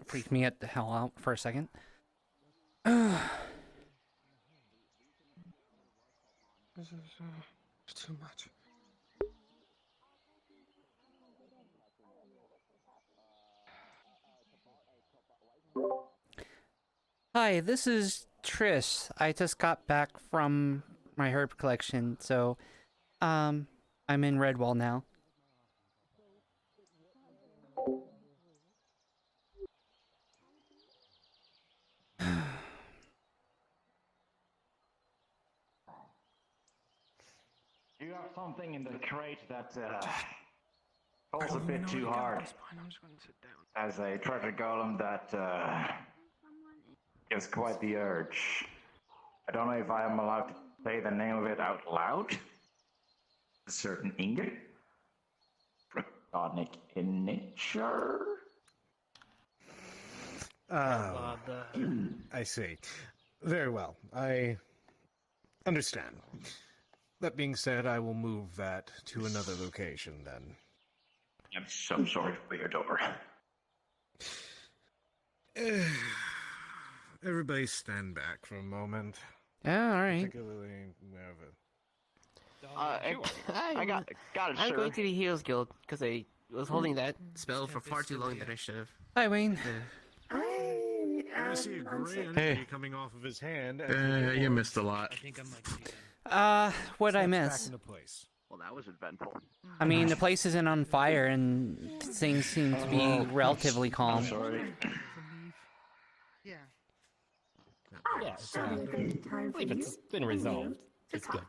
freaked me the hell out for a second. This is too much. Hi, this is Trish. I just got back from my herb collection, so I'm in Redwall now. You got something in the crate that pulls a bit too hard. I'm just gonna sit down. As a treasure golem that gives quite the urge. I don't know if I am allowed to say the name of it out loud. A certain ingot. Draconic in nature. I see. Very well. I understand. That being said, I will move that to another location then. I'm some sort of weird over. Everybody stand back for a moment. Yeah, all right. Particularly wherever. I got it, I'm sir. going to the Heroes Guild because I was holding that spell for far too long than I should have. Hi, Wayne. I see a gray energy coming off of his hand. You missed a lot. What'd I Back miss? into place. Well, that was eventful. I mean, the place isn't on fire, and things seem to be relatively calm. Sorry. Yeah. Yeah, so I believe it's been resolved. It's good.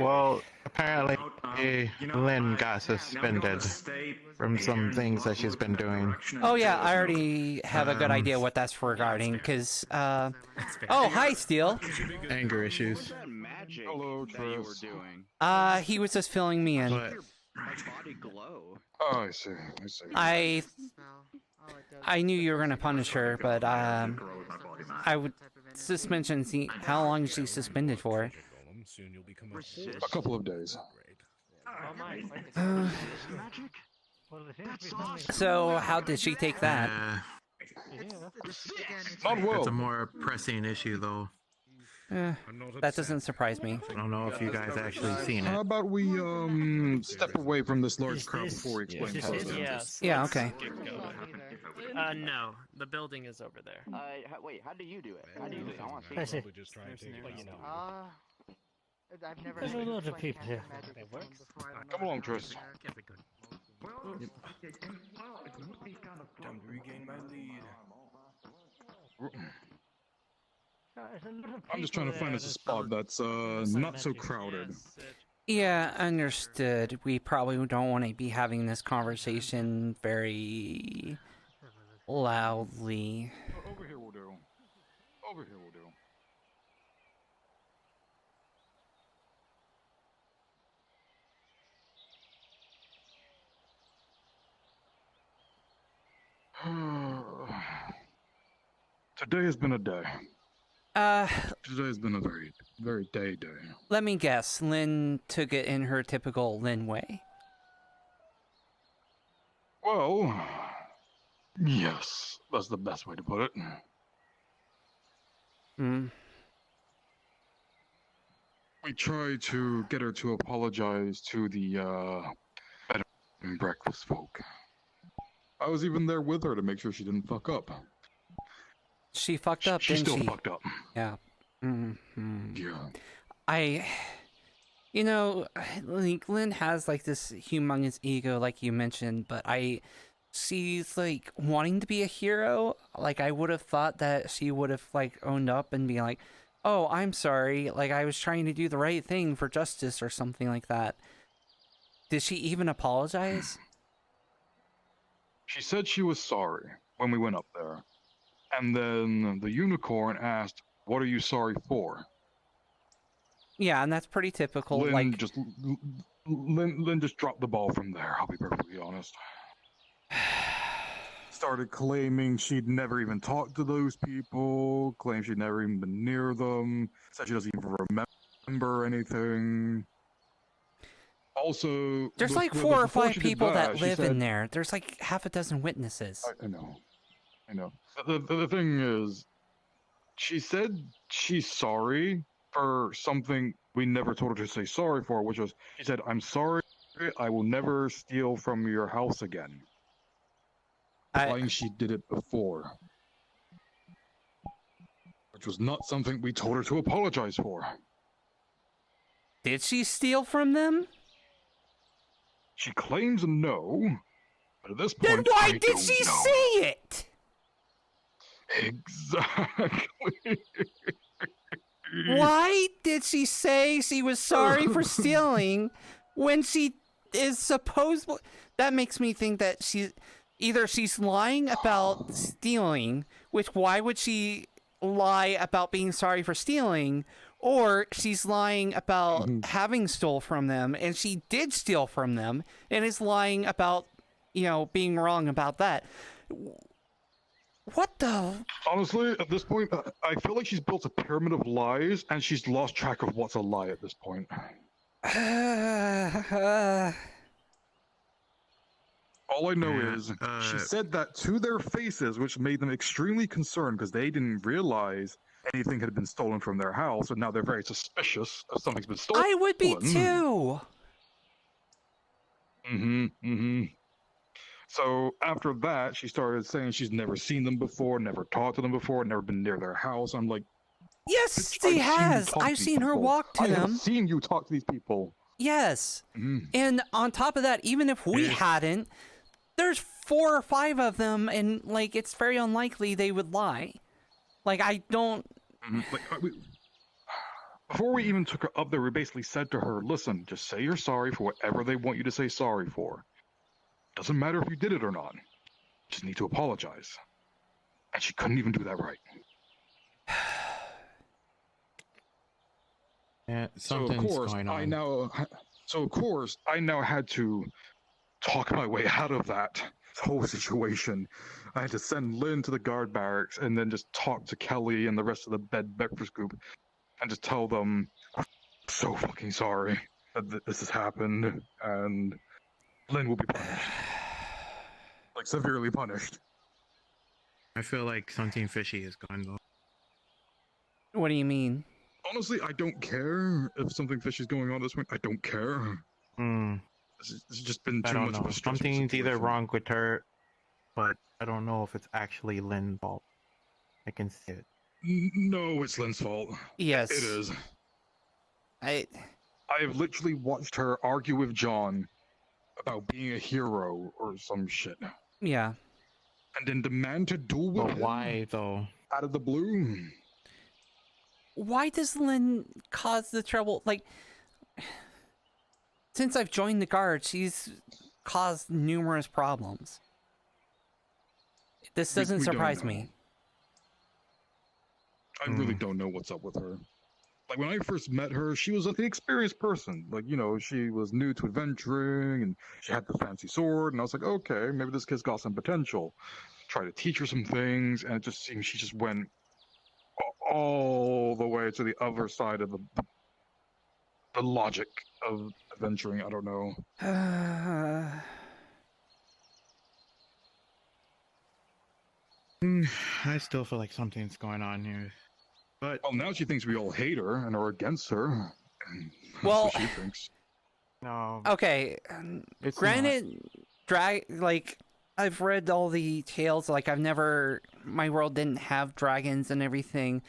Well, apparently Lynn got suspended from some things that she's been doing. Oh yeah, I already have a good idea what that's regarding, because, oh, hi, Steel. Anger issues. Magic Hello, that you were Tris. doing. He was just filling me in. But My body glow. Oh, I see. I knew you were gonna punish her, but, I would just mention, see, how long is she suspended for? Soon you'll become A couple of days. So, how did she take that? Not well. it's a more pressing issue, though. That doesn't surprise me. I don't know if you guys actually seen How it. about we step away from this large crowd before we explain further? Yes. Yeah, okay. No, the building is over there. Wait, how do you do it? How do you do it? I want to I see. see. Probably just trying to take it. Well, you know. I've never There's a lot of people here. They work. Come along, Tris. Can't be good. Time to regain my lead. I'm just trying to find us a spot that's not so crowded. Yeah, understood. We probably don't want to be having this conversation very loudly. Over here will do. Over here will do. Today has been a day. Today has been a very, very day. Let me guess. Lynn took it in her typical Lynn way. Well, yes, that's the best way to put it. Hmm. We tried to get her to apologize to the bed and breakfast folk. I was even there with her to make sure she didn't fuck up. She fucked up, She didn't still she? fucked up. Yeah. Mm-hmm. Yeah. You know, like, Lynn has, like, this humongous ego, like you mentioned, but she's, like, wanting to be a hero. Like, I would have thought that she would have, like, owned up and be like, oh, I'm sorry, like, I was trying to do the right thing for justice or something like that. Did she even apologize? She said she was sorry when we went up there. And then the unicorn asked, "What are you sorry for?" Yeah, and that's pretty typical. Lynn just dropped the ball from there, I'll be perfectly honest. Started claiming she'd never even talked to those people, claimed she'd never even been near them, said she doesn't even remember anything. Also, There's like before- 4 or before 5 she did people that she live in said- there. There's like half a dozen witnesses. I know. The thing is, she said she's sorry for something we never told her to say sorry for, which was, she said, "I'm sorry, I will never steal from your house again." Implying she did it before. Which was not something we told her to apologize for. Did she steal from them? She claims no, but at this Then point, why I did don't she know. say it? Exactly. Why did she say she was sorry for stealing when she is supposed? That makes me think that she's lying about stealing, which why would she lie about being sorry for stealing, or she's lying about having stole from them and she did steal from them and is lying about, being wrong about that. What the? Honestly, at this point, I feel like she's built a pyramid of lies and she's lost track of what's a lie at this point. All I know is she said that to their faces, which made them extremely concerned because they didn't realize anything had been stolen from their house, and now they're very suspicious of something's been stolen. I would be too. So after that, she started saying she's never seen them before, never talked to them before, never been near their house. I'm like, yes, she has. I've seen her walk to them. I've seen you talk to these people. Yes. And on top of that, even if we hadn't, there's 4 or 5 of them, and like it's very unlikely they would lie. Like I don't. Before we even took her up there, we basically said to her, "Listen, just say you're sorry for whatever they want you to say sorry for. Doesn't matter if you did it or not. You just need to apologize." And she couldn't even do that right. Yeah, So of something's course, going on. I now had to talk my way out of that whole situation. I had to send Lynn to the guard barracks and then just talk to Kelly and the rest of the bed and breakfast group and just tell them, "I'm so fucking sorry that this has happened, and Lynn will be punished. Like, severely punished." I feel like something fishy is going on. What do you mean? Honestly, I don't care if something fishy is going on at this point. I don't care. This has just been I too don't much know. of a stressful Something's either situation. wrong with her, but I don't know if it's actually Lynn's fault. I can see it. No, it's Lynn's fault. Yes. It is. I have literally watched her argue with John about being a hero or some shit. Yeah. And then demand to duel with him why, though? out of the blue. Why does Lynn cause the trouble? Like, since I've joined the guard, she's caused numerous problems. This doesn't We don't surprise know. me. I really don't know what's up with her. Like, when I first met her, she was an inexperienced person. Like, she was new to adventuring, and she had the fancy sword, and I was like, okay, maybe this kid's got some potential. Try to teach her some things, and it just seems she just went all the way to the other side of the logic of adventuring. I don't know. I still feel like something's going on here. But well, now she thinks we all hate her and are against her. That's Well, what she thinks. No. Okay, It's granted, I've read all the tales. Like, my world didn't have dragons and everything,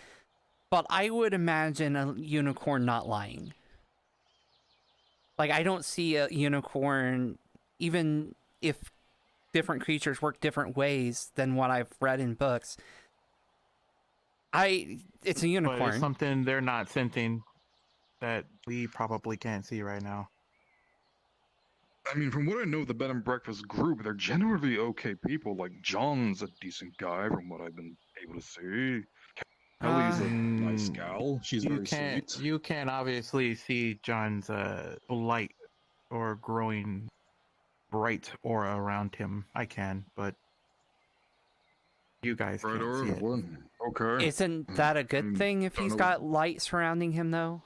but I would imagine a unicorn not lying. Like, I don't see a unicorn, even if different creatures work different ways than what I've read in books. It's a unicorn. But it's something they're not sensing that we probably can't see right now. I mean, from what I know of the bed and breakfast group, they're generally okay people. Like, John's a decent guy from what I've been able to see. Kelly's a nice gal. She's very sweet. You can obviously see John's light or growing bright aura around him. I can, but you guys Bright can't aura? see it. What? Okay. Isn't that a good thing if he's got light surrounding him, though?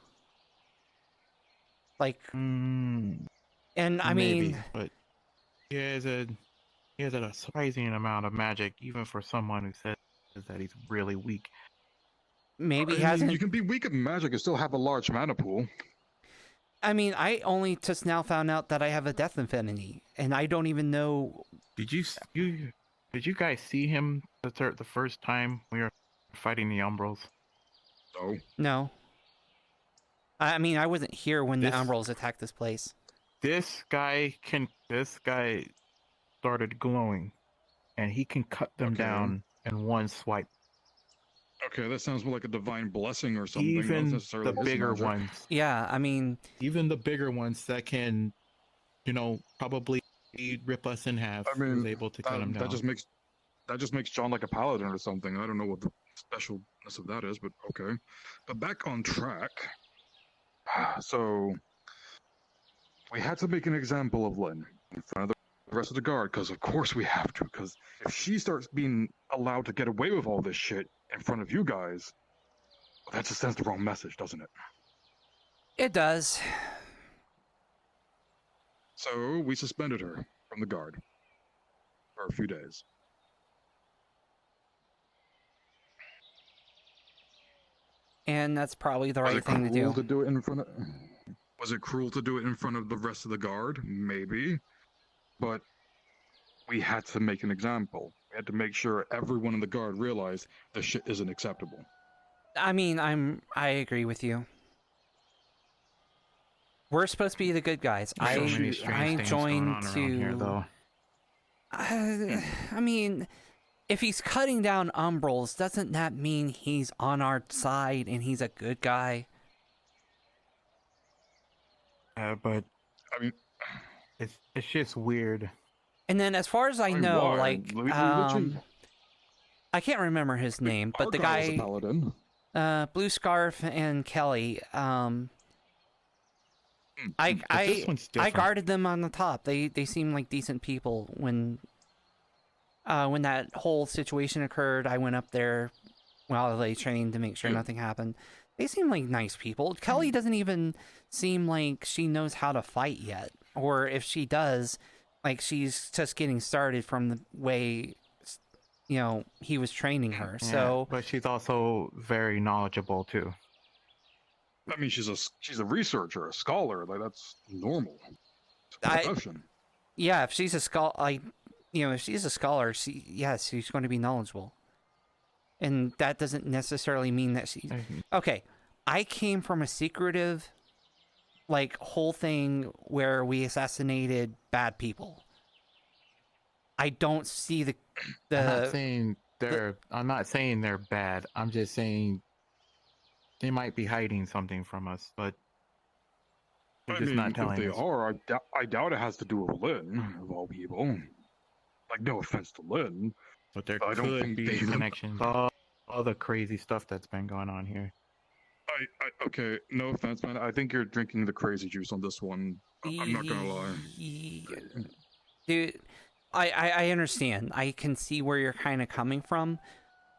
Like, And I Maybe, mean, but he has a surprising amount of magic, even for someone who says that he's really weak. maybe he I mean, you hasn't. can be weak at magic and still have a large mana pool. I mean, I only just now found out that I have a death affinity, and I don't even know. Did you guys see him the first time we were fighting the Umbrals? So No. I mean, I wasn't here when the This- Umbrals attacked this place. This guy started glowing, and he can cut them Okay. down in one swipe. okay, that sounds more like a divine blessing or something. not Even necessarily the his bigger magic. ones, Yeah, I mean, even the bigger ones that can, probably rip us in half. I mean, was able to cut them down. That just makes John like a paladin or something. I don't know what the specialness of that is, but okay. But back on track. So we had to make an example of Lynn in front of the rest of the guard, because of course we have to. Because if she starts being allowed to get away with all this shit in front of you guys, that just sends the wrong message, doesn't it? it does. So we suspended her from the guard for a few days. And that's probably the Was right it thing to cruel do. to do it in front of? Was it cruel to do it in front of the rest of the guard? Maybe, but we had to make an example. We had to make sure everyone in the guard realized this shit isn't acceptable. I mean, I agree with you. We're supposed to be the good guys. So many strange things going on around here, though. I mean, if he's cutting down Umbrals, doesn't that mean he's on our side and he's a good guy? But I mean, it's just weird. And then, as far as I I mean, know, why? like, We legit- I can't remember his name, but the Argyle's a guy, paladin. Blue Scarf and Kelly, But this I one's different. guarded them on the top. They seemed like decent people when that whole situation occurred. I went up there while they trained to make sure Yeah. nothing happened. They seem like nice people. Kelly doesn't even seem like she knows how to fight yet, or if she does, like she's just getting started from the way he was training her. Yeah, So but she's also very knowledgeable too. I mean, she's a researcher, a scholar. Like that's normal. It's a I- profession. yeah, if she's a scholar, if she's a scholar, she's going to be knowledgeable. And that doesn't necessarily mean that she's... Okay, I came from a secretive, whole thing where we assassinated bad people. I don't see the... I'm not saying they're bad. I'm just saying they might be hiding something from us, but they're just not telling if they us. are, I doubt it has to do with Lynn, of all people. Like, no offense to Lynn. But there I don't could think be they- connections. All the crazy stuff that's been going on here. Okay, no offense, man. I think you're drinking the crazy juice on this one. I'm not gonna lie. Dude, I understand. I can see where you're kind of coming from,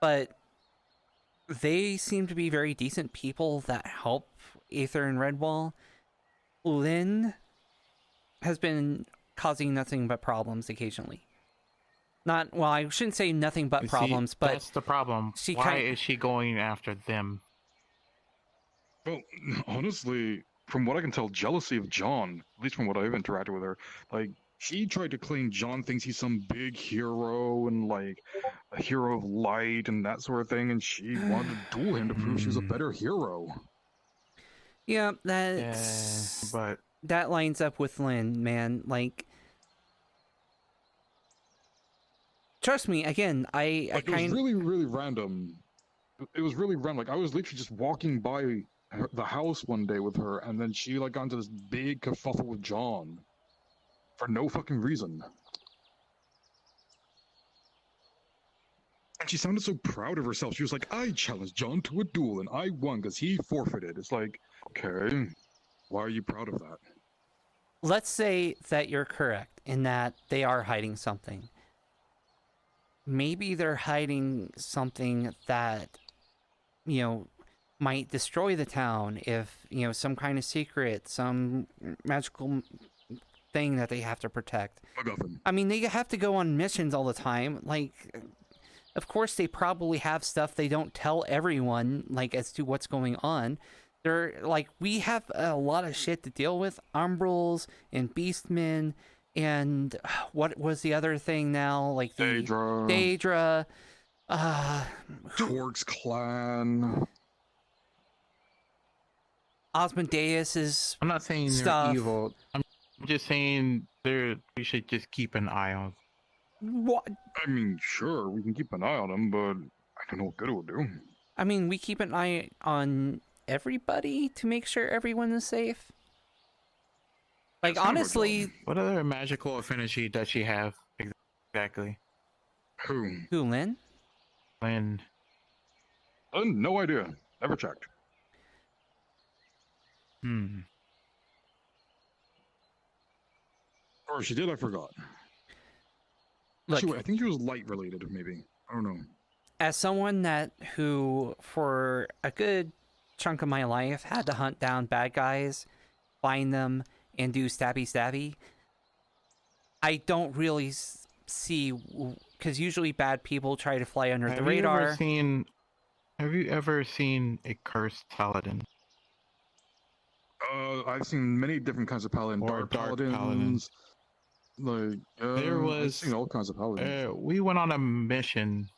but they seem to be very decent people that help Aether and Redwall. Lynn has been causing nothing but problems occasionally. I shouldn't say nothing but You see, problems, but that's the problem. she Why is she going after them? Well, honestly, from what I can tell, jealousy of John, at least from what I've interacted with her, like, she tried to claim John thinks he's some big hero and, like, a hero of light and that sort of thing, and she wanted to duel him to prove she was a better hero. yeah, But that lines up with Lynn, man. Like, trust me, again, I Like, it was really, really random. It was really random. Like, I was literally just walking by the house one day with her, and then she, like, got into this big kerfuffle with John. For no fucking reason. And she sounded so proud of herself. She was like, I challenged John to a duel, and I won because he forfeited. It's like, okay, why are you proud of that? Let's say that you're correct in that they are hiding something. Maybe they're hiding something that, might destroy the town if, some kind of secret, some magical thing that they have to protect. MacGuffin. I mean, they have to go on missions all the time. Like, of course, they probably have stuff they don't tell everyone, like, as to what's going on. They're, like, we have a lot of shit to deal with. Umbrals and Beastmen and what was the other thing now? Like, the Daedra. Torg's clan. Osmodeus is. I'm not saying stuff. they're evil. I'm just saying we should just keep an eye on. What? I mean, sure, we can keep an eye on them, but I don't know what good it will do. I mean, we keep an eye on everybody to make sure everyone is safe. Like, That's not our honestly, job. What other magical affinity does she have exactly? Who? Lynn? Lynn. No idea. Never checked. Or if she did, I forgot. Look, I think she was light related, maybe. I don't know. as someone who, for a good chunk of my life, had to hunt down bad guys, find them, and do stabby, I don't really see, because usually bad people try to fly under the radar. Have you ever seen a cursed paladin? I've seen many different kinds of paladins. Or Dark dark paladins. Like, I've seen all kinds of paladins. We went on a mission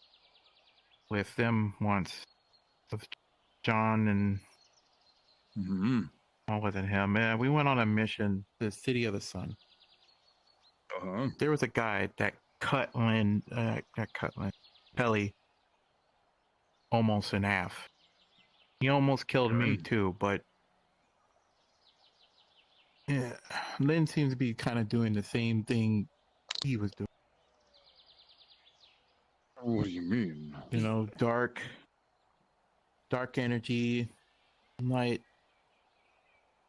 with them once, with John and what was it, him? Yeah, we went on a mission, the City of the Sun. There was a guy that cut Pelly almost in half. He almost killed me too, but yeah, Lynn seems to be kind of doing the same thing he was doing. What do you mean? You know, dark energy, light.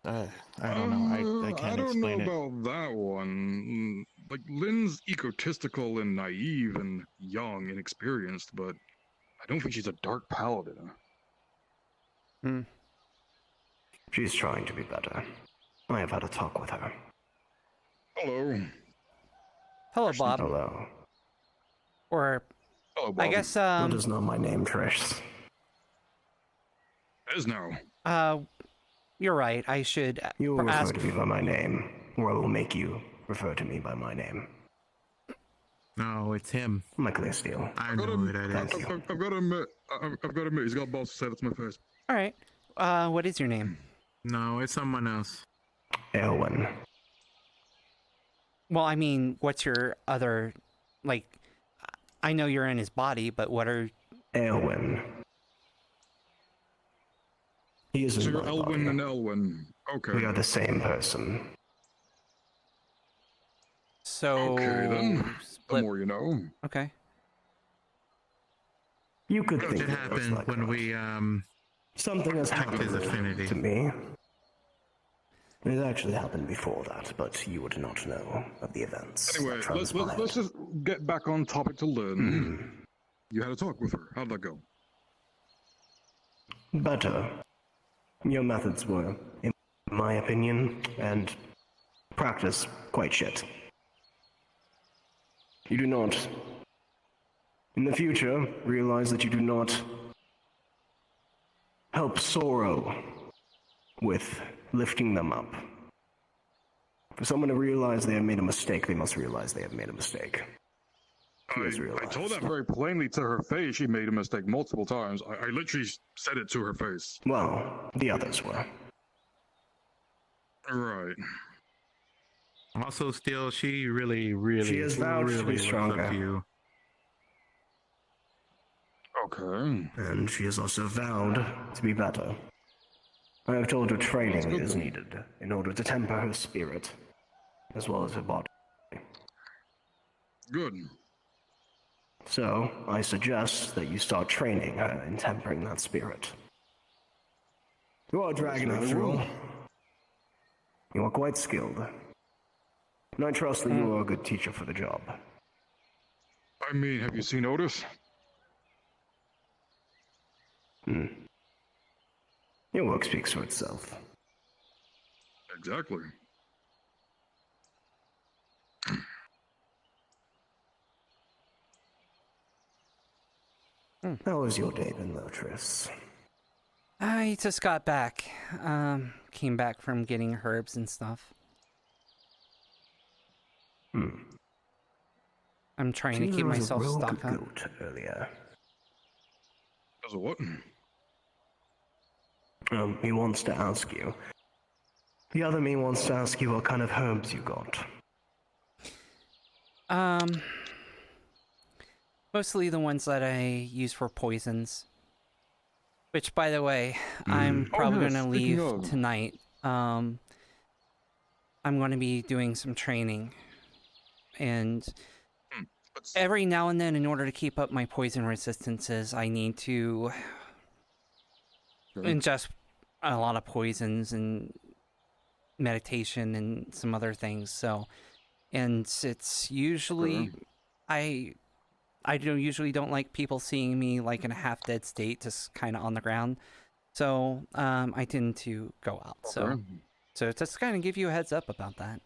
I don't know. I can't explain it. I don't know about that one. Like, Lynn's egotistical and naive and young, inexperienced, but I don't think she's a dark paladin. She's trying to be better. I have had a talk with her. Hello. Hello, Bob. Hello. Or, Hello, Bob. I guess, What is not my name, Trish? It is now. You're right. I should You will refer ask. to me by my name, or I will make you refer to me by my name. No, it's him. Michael Steele. I know who that is. I've got to admit, he's got balls to say that's my face. All right. What is your name? No, it's someone else. Alwin. Well, I mean, what's your other, like, I know you're in his body, but what are... Alwin. He is So in you're my Alwin body. and Elwin. Okay. We are the same person. So... Okay, then. The more you know. Okay. You could It think it was happened like when that. we Something has hacked his happened affinity. to me. It has actually happened before that, but you would not know of the events. Anyway, that let's transpired. just get back on topic to Lynn. You had a talk with her. How'd that go? Better. Your methods were, in my opinion, and practice, quite shit. You do not, in the future, realize that you do not help sorrow with lifting them up. For someone to realize they have made a mistake, they must realize they have made a mistake. She has I realized. told that very plainly to her face. She made a mistake multiple times. I literally said it to her face. Well, the others were. Right. Also, still, she really, She has vowed to be looks stronger. up to you. Okay. And she has also vowed to be better. I have told her training is needed in order to temper her spirit, as well as her body. Good. So, I suggest that you start training her in tempering that spirit. You are a dragon after all. You are quite skilled. And I trust that you are a good teacher for the job. I mean, have you seen Otis? Your work speaks for itself. Exactly. How has your day been, though, Triss? I just got back. Came back from getting herbs and stuff. I'm trying to keep myself stocked up. Goat earlier. As a what? He wants to ask you. The other me wants to ask you what kind of herbs you got. Mostly the ones that I use for poisons. Which, by the way, I'm probably going to leave tonight. I'm going to be doing some training. And every now and then, in order to keep up my poison resistances, I need to ingest a lot of poisons and meditation and some other things. So, and it's usually I usually don't like people seeing me like in a half dead state, just kind of on the ground. So I tend to go out. So just kind of give you a heads up about that.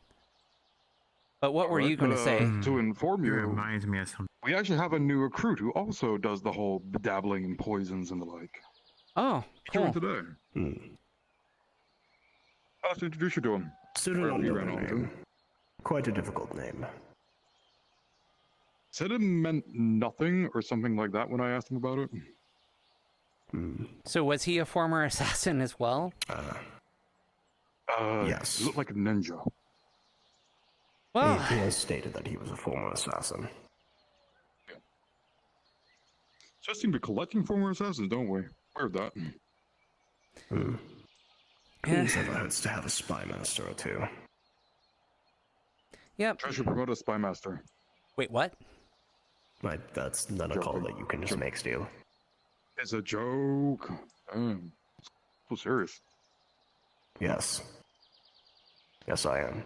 But what were you going to say? To inform you, It reminds me of something. we actually have a new recruit who also does the whole dabbling in poisons and the like. Oh, cool. Today. I'll have to introduce you to him. Still do not know the name. Quite a difficult name. Said it meant nothing or something like that when I asked him about it. So was he a former assassin as well? Yes. He looked like a ninja. Well, he has stated that he was a former assassin. Yeah. Just seem to be collecting former assassins, don't we? Weird that. It never hurts to have a spy master or two. Yep. Treasure promote a spy master. Wait, what? That's not a call that you can just make, Steel. It's a joke. So serious. Yes. Yes, I am.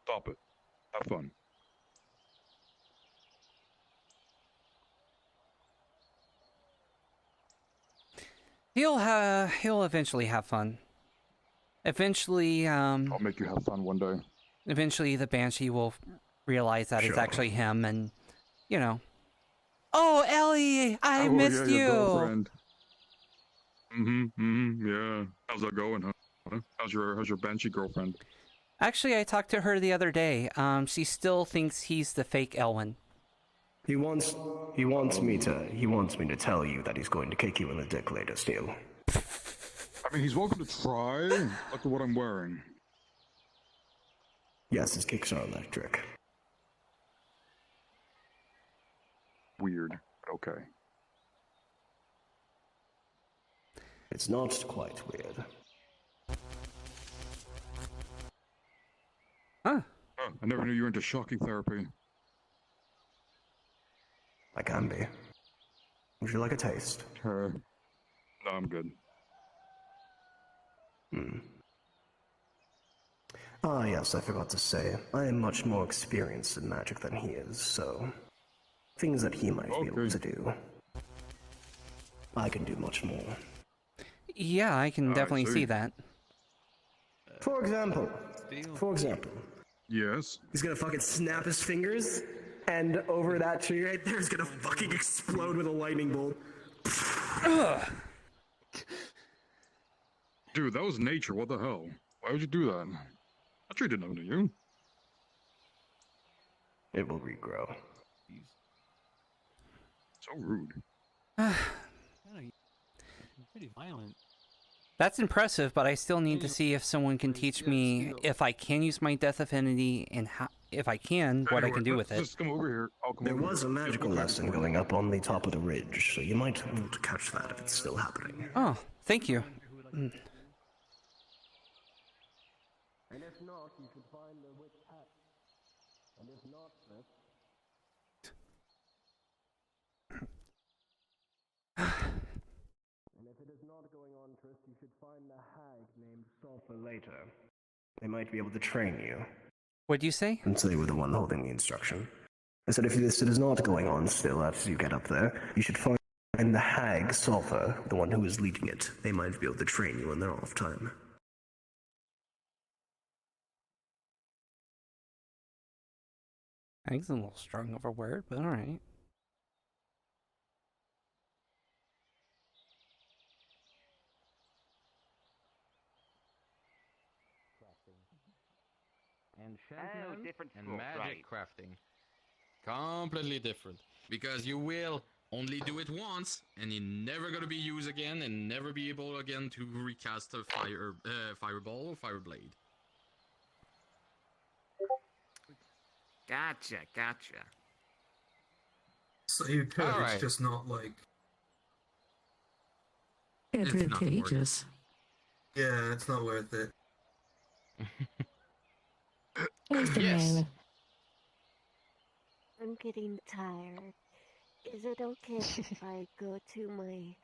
Stop it. Have fun. He'll eventually have fun. Eventually, I'll make you have fun one day. Eventually the Banshee will realize that it's actually him, and you know. Oh, Ellie, I missed you. Girlfriend. Yeah. How's that going, huh? How's your Banshee girlfriend? Actually, I talked to her the other day. She still thinks he's the fake Alwin. He wants me to tell you that he's going to kick you in the dick later, Steel. I mean, he's welcome to try. Look at what I'm wearing. Yes, his kicks are electric. Weird, but okay. It's not quite weird. Huh. Oh, I never knew you were into shocking therapy. I can be. Would you like a taste? No, I'm good. Ah, yes, I forgot to say. I am much more experienced in magic than he is, so things that he might be able to do, I can do much more. Yeah, I can definitely see that. For example. Yes? He's gonna fucking snap his fingers, and over that tree right there is gonna fucking explode with a lightning bolt. Dude, that was nature. What the hell? Why would you do that? That tree did nothing to you. It will regrow. So rude. Pretty violent. That's impressive, but I still need to see if someone can teach me if I can use my Death Affinity and how, if I can, what I can do with it. Just come over here. I'll come There over was a here. magical lesson going up on the top of the ridge, so you might want to catch that if it's still happening. Oh, thank you. And if not, you should find the witch hat. And if not, and if it is not going on, Triss, you should find the hag named Sulfur later. They might be able to train you. What'd you say? And so they were the one holding the instruction. I said if this is not going on still after you get up there, you should find the hag Sulfur, the one who is leading it. They might be able to train you in their off time. I think it's a little strong of a word, but alright. enchantment different and school, magic right. crafting. Completely different. Because you will only do it once, and you're never gonna be used again, and never be able again to recast a fireball or fireblade. Gotcha. So you could, All it's right. just not like... Advantageous. Yeah, it's not worth it. Yes. I'm getting tired. Is it okay if I go to my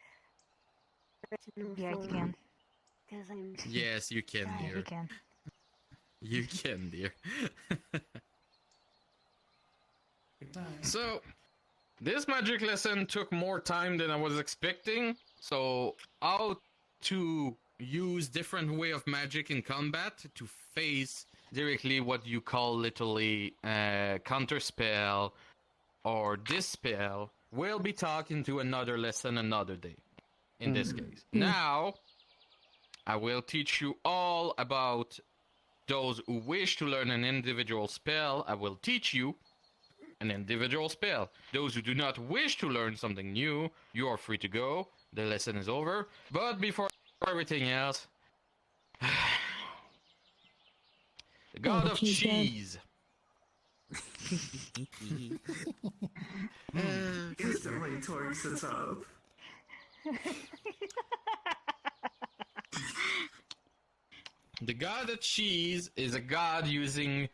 original Yeah, you form? can. Because I'm... Yes, you can, Yeah, dear. you can. You can, dear. So, this magic lesson took more time than I was expecting. So, how to use different way of magic in combat to face directly what you call literally counter spell or dispel. We'll be talking to another lesson another day. In this case, now I will teach you all about those who wish to learn an individual spell. I will teach you an individual spell. Those who do not wish to learn something new, you are free to go. The lesson is over. But before everything else, the god of cheese. Instantly torques this up. The god of cheese is a god using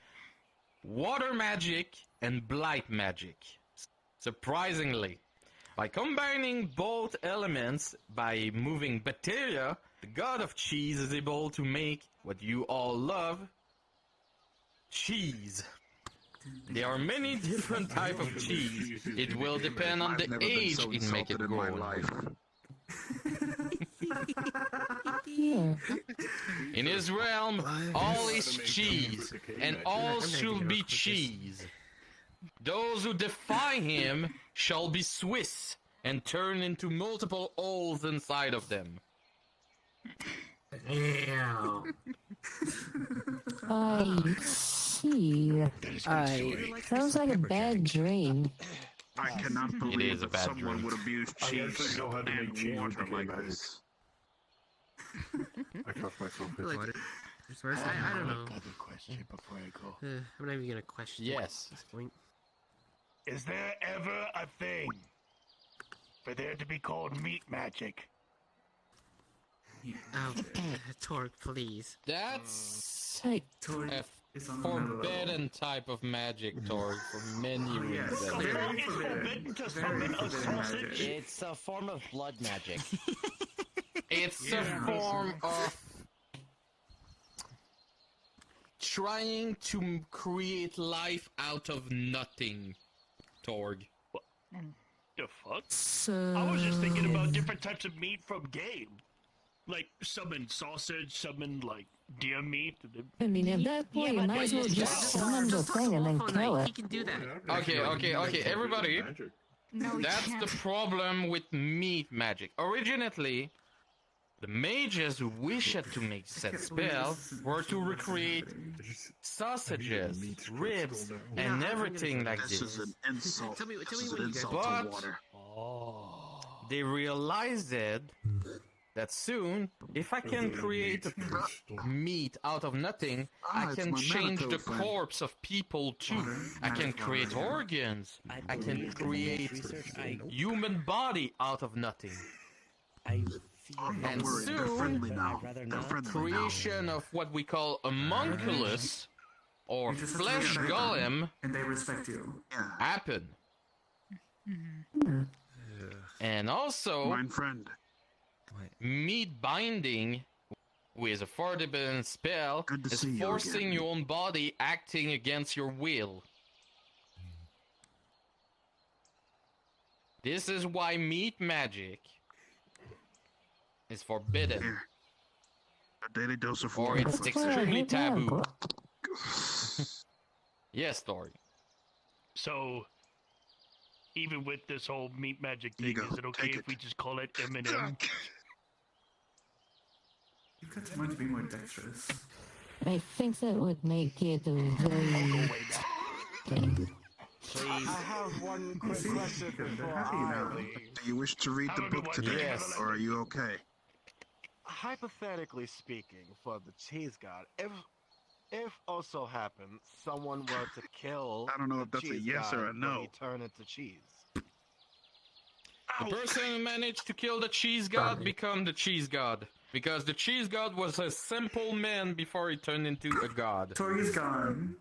water magic and blight magic. Surprisingly, by combining both elements by moving bacteria, the god of cheese is able to make what you all love, cheese. There are many different types of cheese. It will depend on the age it make it grow. In his realm, all is cheese, and all should be cheese. Those who defy him shall be Swiss, and turn into multiple holes inside of them. Damn. I see. Sounds like a bad dream. I cannot It believe is a that bad someone dream. would abuse cheese and water like this. I cuffed myself. Like, I don't know. Another question before I go. I'm not even gonna question it Yes. at this point. Is there ever a thing for there to be called meat magic? Oh, Torque, please. That's Hey, a forbidden type of magic, Torg, for many reasons. It's forbidden to summon a sausage. It's a form of blood magic. It's a form of trying to create life out of nothing, Torg. The fuck? so... I was just thinking about different types of meat from game. Like, summon sausage, summon, like, deer meat. I mean, at that point, you might as well just summon the thing and then kill He it. can do that. Okay, everybody. No, That's the problem with meat magic. Originally, the mages who wished to make said spell were to recreate sausages, ribs, and everything like This this. is an insult. Tell me This what is you an guys insult But- to water. They realized that soon, if I can create a meat out of nothing, I it's can my change the Manito friend. corpse of people too. I can create organs. I can create human body out of nothing. I Oh, And don't worry, they're soon, friendly now. I'd rather They're not. friendly Creation of what we call a homunculus or You just have to flesh respect them, golem and they respect you. now. Yeah, happen. And also, my friend. meat binding with a forbidden spell Good to is see you forcing again. your own body acting against your will. This is why meat magic is forbidden, Here. A daily dose of or water. it's folks. extremely taboo. Yes, Dory. So, even with this whole meat magic thing, Ego, is it okay take if it. we just call it M&M? You've got to mind to be more dexterous. I think that would make it very... I have one quick question before I leave. Do you wish to read the book today, Yes. or are you okay? Hypothetically speaking, for the cheese god, if also happened someone were to kill, I don't know if the that's a cheese yes god, or a no. will he turn into cheese? The person who managed to kill the cheese god become the cheese god. Because the cheese god was a simple man before he turned into a god. Tori's gone.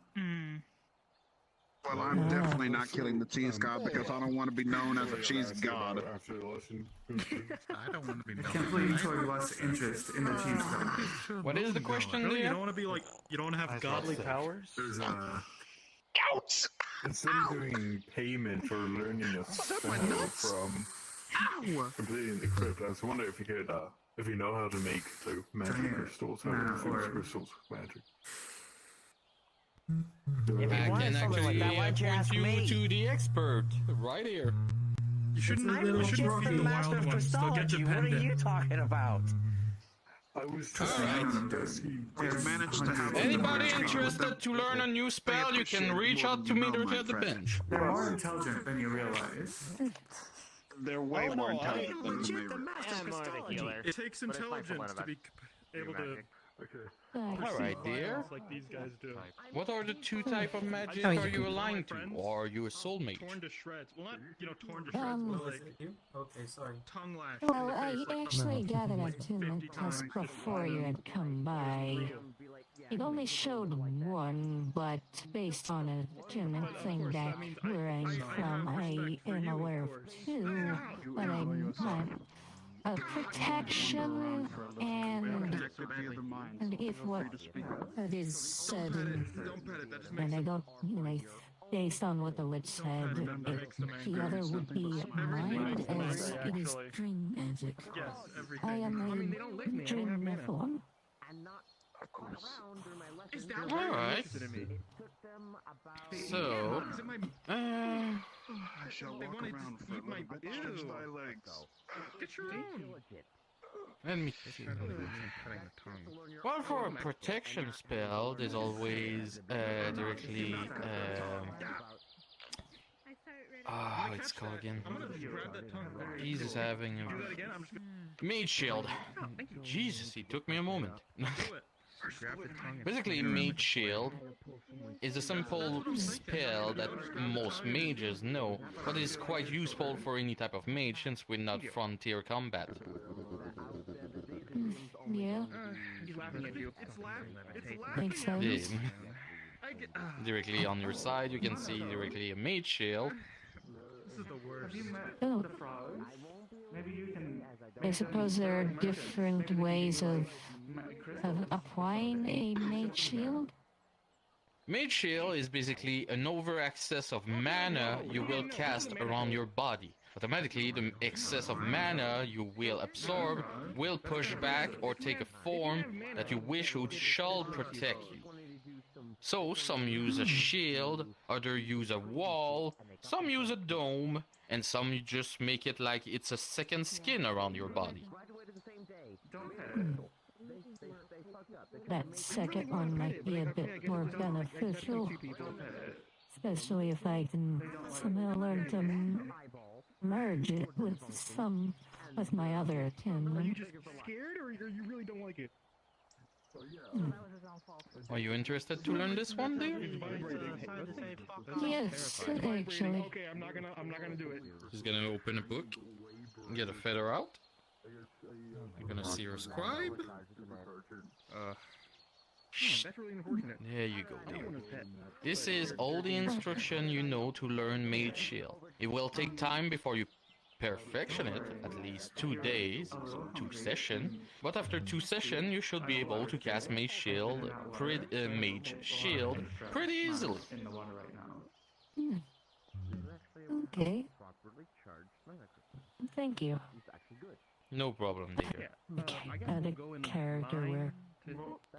Well, I'm definitely not killing the cheese god because I don't want to be known as a cheese god. I don't want to be I can't believe Tori lost interest in the cheese god. What is the question, Really? You Leah? don't want to be like, you don't want to have godly powers? There's instead of doing payment for learning a spell from completing the crypt, I was wondering if you could, if you know how to make like magic crystals, how to infuse crystals with magic. I can actually point you to the expert right here. You shouldn't feed the wild ones. They'll get dependent. What are you talking about? I was We've managed to have Anybody interested to learn a new spell, you can reach out to me directly at the bench. They're more intelligent than you realize. They're way more intelligent than you may realize. It takes intelligence to be able to... Alright, dear. Like these guys do. What are the two type of magic Oh, are you you can- aligned to? Or are you a soulmate? Torn to shreds. Well, not, torn to shreds, but like... Okay, sorry. Tongue lash. Well, I actually got an attunement test before you had come by. It only showed one, but based on an attunement thing that where I'm from, I am aware of two. But I'm protection and if what it is said, and I don't, based on what the witch said, the other would be mind as it is dream magic. I am a dream nephilim. Alright. So, I shall walk around for a little bit, stretch thy legs. Get your own. let me see. Well, for a protection spell, there's always directly. It's called again. Jesus, having a mage shield. Jesus, it took me a moment. Basically, Mage Shield is a simple spell that most mages know, but is quite useful for any type of mage since we're not frontier combat. Yeah. He's laughing at you. It's Makes laughing sense. Directly on your side, you can see directly a Mage Shield. This is the worst. Oh. I suppose there are different ways of applying a mage shield. Mage Shield is basically an over excess of mana you will cast around your body. Automatically, the excess of mana you will absorb will push back or take a form that you wish shall protect you. So, some use a shield, others use a wall, some use a dome, and some you just make it like it's a second skin around your body. That second one might be a bit more beneficial, especially if I can somehow learn to merge it with my other attunement. Are you just scared, or you really don't like it? Are you interested to learn this one, dear? Yes, actually. Okay, I'm not gonna do it. She's gonna open a book, get a feather out. You're gonna see her scribe. That's really unfortunate. There you go, dear. This is all the instruction you know to learn Mage Shield. It will take time before you perfection it, at least 2 days, so 2 sessions. But after 2 sessions, you should be able to cast Mage Shield pretty easily. Okay. Thank you. No problem, dear. Add a character where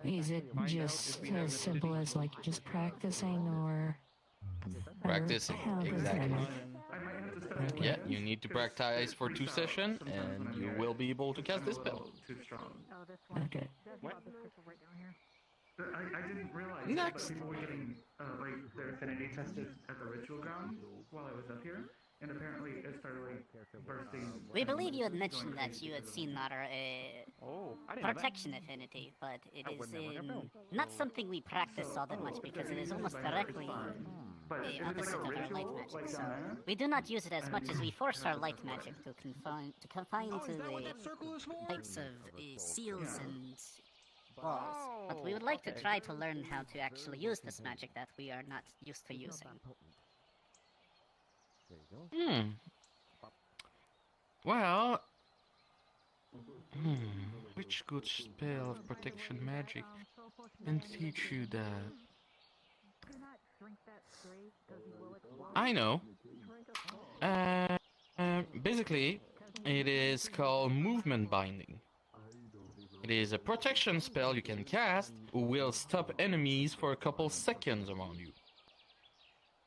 is it just as simple as like just practicing or Practicing, how does exactly. that- Yeah, you need to practice for 2 sessions, and you will be able to cast this spell. Okay. I didn't realize Next. that people were getting like their affinity tested at the ritual ground while I was up here, and apparently it started like bursting. We believe you had mentioned that you had seen our protection affinity, but it is not something we practice all that much because it is almost directly the opposite of our light magic. So we do not use it as much as we force our light magic to confine to the types of seals and walls. But we would like to try to learn how to actually use this magic that we are not used to using. Well, which good spell of protection magic can teach you that? I know. Basically, it is called movement binding. It is a protection spell you can cast who will stop enemies for a couple seconds around you.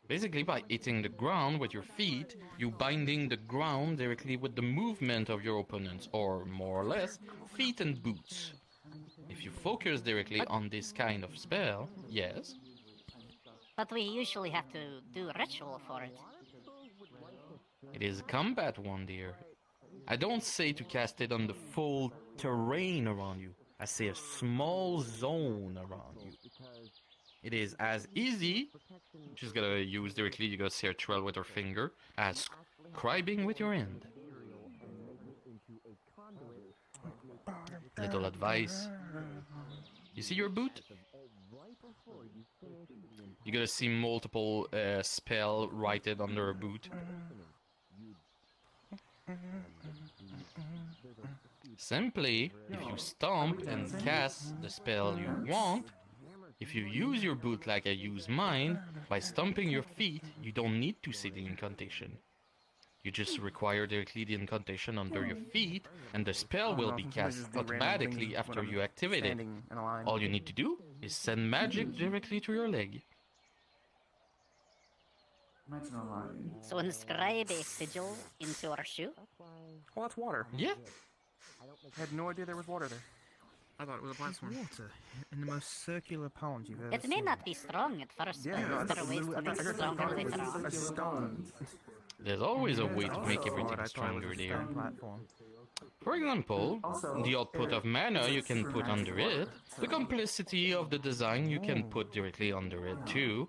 Basically, by hitting the ground with your feet, you binding the ground directly with the movement of your opponents, or more or less, feet and boots. If you focus directly on this kind of spell, yes. But we usually have to do a ritual for it. It is a combat one, dear. I don't say to cast it on the full terrain around you. I say a small zone around you. It is as easy, just gotta use directly, you gotta say a trail with your finger, as scribing with your hand. Little advice. You see your boot? You gotta see multiple spell written under a boot. Simply, if you stomp and cast the spell you want, if you use your boot like I use mine, by stomping your feet, you don't need to say the incantation. You just require directly the incantation under your feet, and the spell will be cast automatically after you activate it. All you need to do is send magic directly to your leg. So inscribe a sigil into our shoe? Oh, that's water. Yeah. I had no idea there was water there. I thought it was a black swan. Water in the most circular pond you've ever It may not be strong at first, but there are ways to make it stronger later on. There's always a way to make everything stronger there. For example, the output of mana you can put under it, the complexity of the design you can put directly under it too,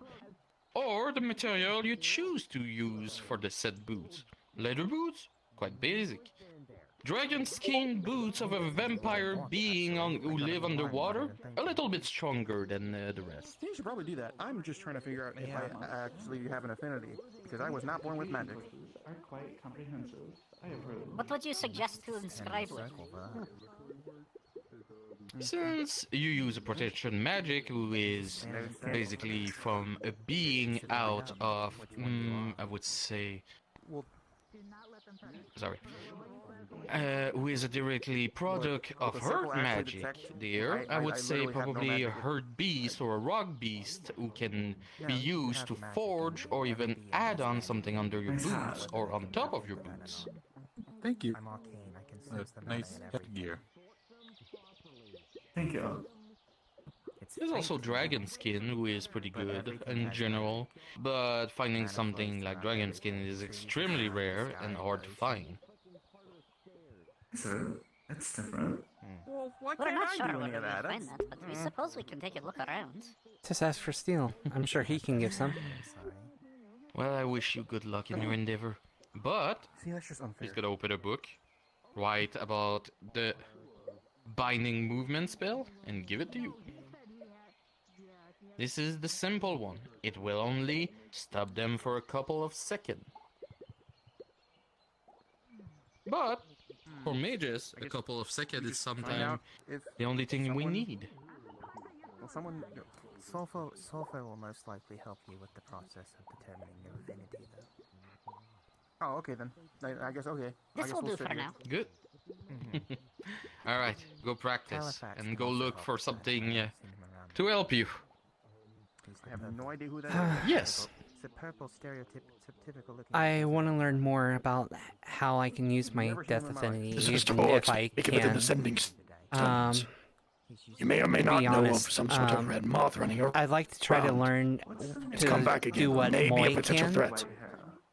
or the material you choose to use for the set boots. Leather boots? Quite basic. Dragon skin boots of a vampire being who live underwater? A little bit stronger than the rest. You should probably do that. I'm just trying to figure out if I actually have an affinity, because I was not born with magic. Are quite comprehensive. I approve. What would you suggest to inscribe with? Since you use a protection magic who is basically from a being out of, I would say, sorry, who is a directly product of herd magic there, I would say probably a herd beast or a rock beast who can be used to forge or even add on something under your boots or on top of your boots. Thank you. Nice headgear. Thank you. There's also dragon skin, who is pretty good in general, but finding something like dragon skin is extremely rare and hard to find. So, that's different. Well, why We're can't not I sure do where any we of that? find that, but we suppose we can take a look around. Just ask for steel. I'm sure he can give some. Well, I wish you good luck in your endeavor, but See, that's just unfair. he's gonna open a book, write about the binding movement spell, and give it to you. This is the simple one. It will only stop them for a couple of seconds. But for mages, a couple of seconds is sometimes the only thing we need. Well, someone... Sulfur will most likely help you with the process of determining your affinity, though. Oh, okay then. I guess, okay. This will do for now. Good. Alright, go practice and go look for something to help you. I have no idea who that is. Yes. It's a purple stereotypical looking... I want to learn more about how I can use my death affinity, This is even Torch. if I Make it within can. the sending You may or may To not be know honest, of some sort of red moth running around. I'd like to try to learn It's come back to again. do what May be a Moy potential can. threat.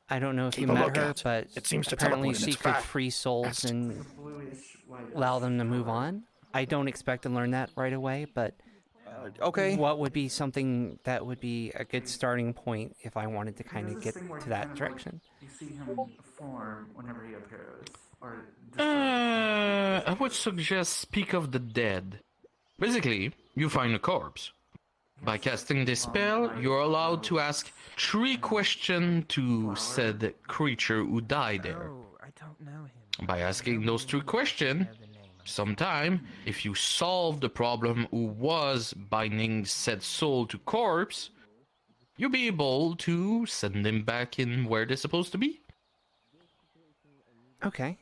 I don't know if Keep you a met her, lookout. but It seems to apparently teleport and she it's could fast. free souls and allow them to move on. I don't expect to learn that right away, but okay. What would be something that would be a good starting point if I wanted to kind of get to that direction? You see him form whenever he appears, or I would suggest Speak of the Dead. Basically, you find a corpse. By casting this spell, you're allowed to ask 3 questions to said creature who died there. I don't know him. By asking those 3 questions, sometime, if you solve the problem who was binding said soul to corpse, you'll be able to send them back in where they're supposed to be. Okay.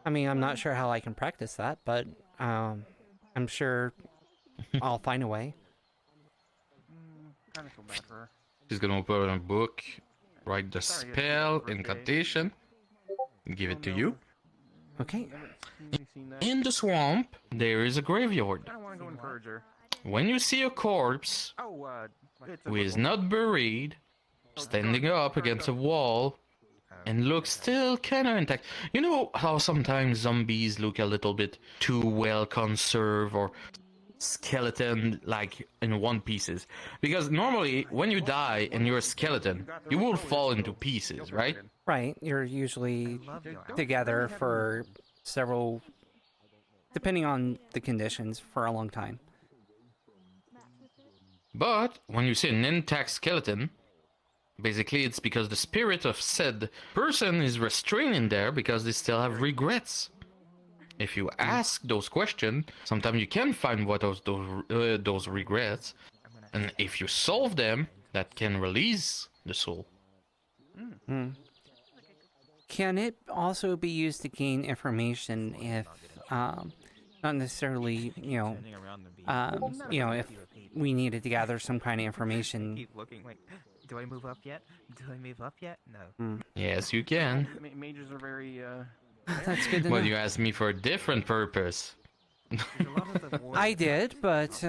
I mean, I'm not sure how I can practice that, but I'm sure I'll find a way. Kind of feel bad for her. She's gonna open a book, write the spell, incantation, and give it to you. Okay. In the swamp, there is a graveyard. I don't want to go encourage her. When you see a corpse who is not buried, standing up against a wall, and looks still kind of intact. You know how sometimes zombies look a little bit too well conserved or skeleton like in one pieces? Because normally when you die and you're a skeleton, you will fall into pieces, right? Right. You're usually together for several, depending on the conditions, for a long time. But when you see an intact skeleton, basically it's because the spirit of said person is restrained in there because they still have regrets. If you ask those questions, sometimes you can find what those regrets, and if you solve them, that can release the soul. Can it also be used to gain information if, not necessarily, if we needed to gather some kind of information? Keep looking like, do I move up yet? Do I move up yet? No. Yes, you can. Mages are very, That's good to know. Well, you asked me for a different purpose. I did, but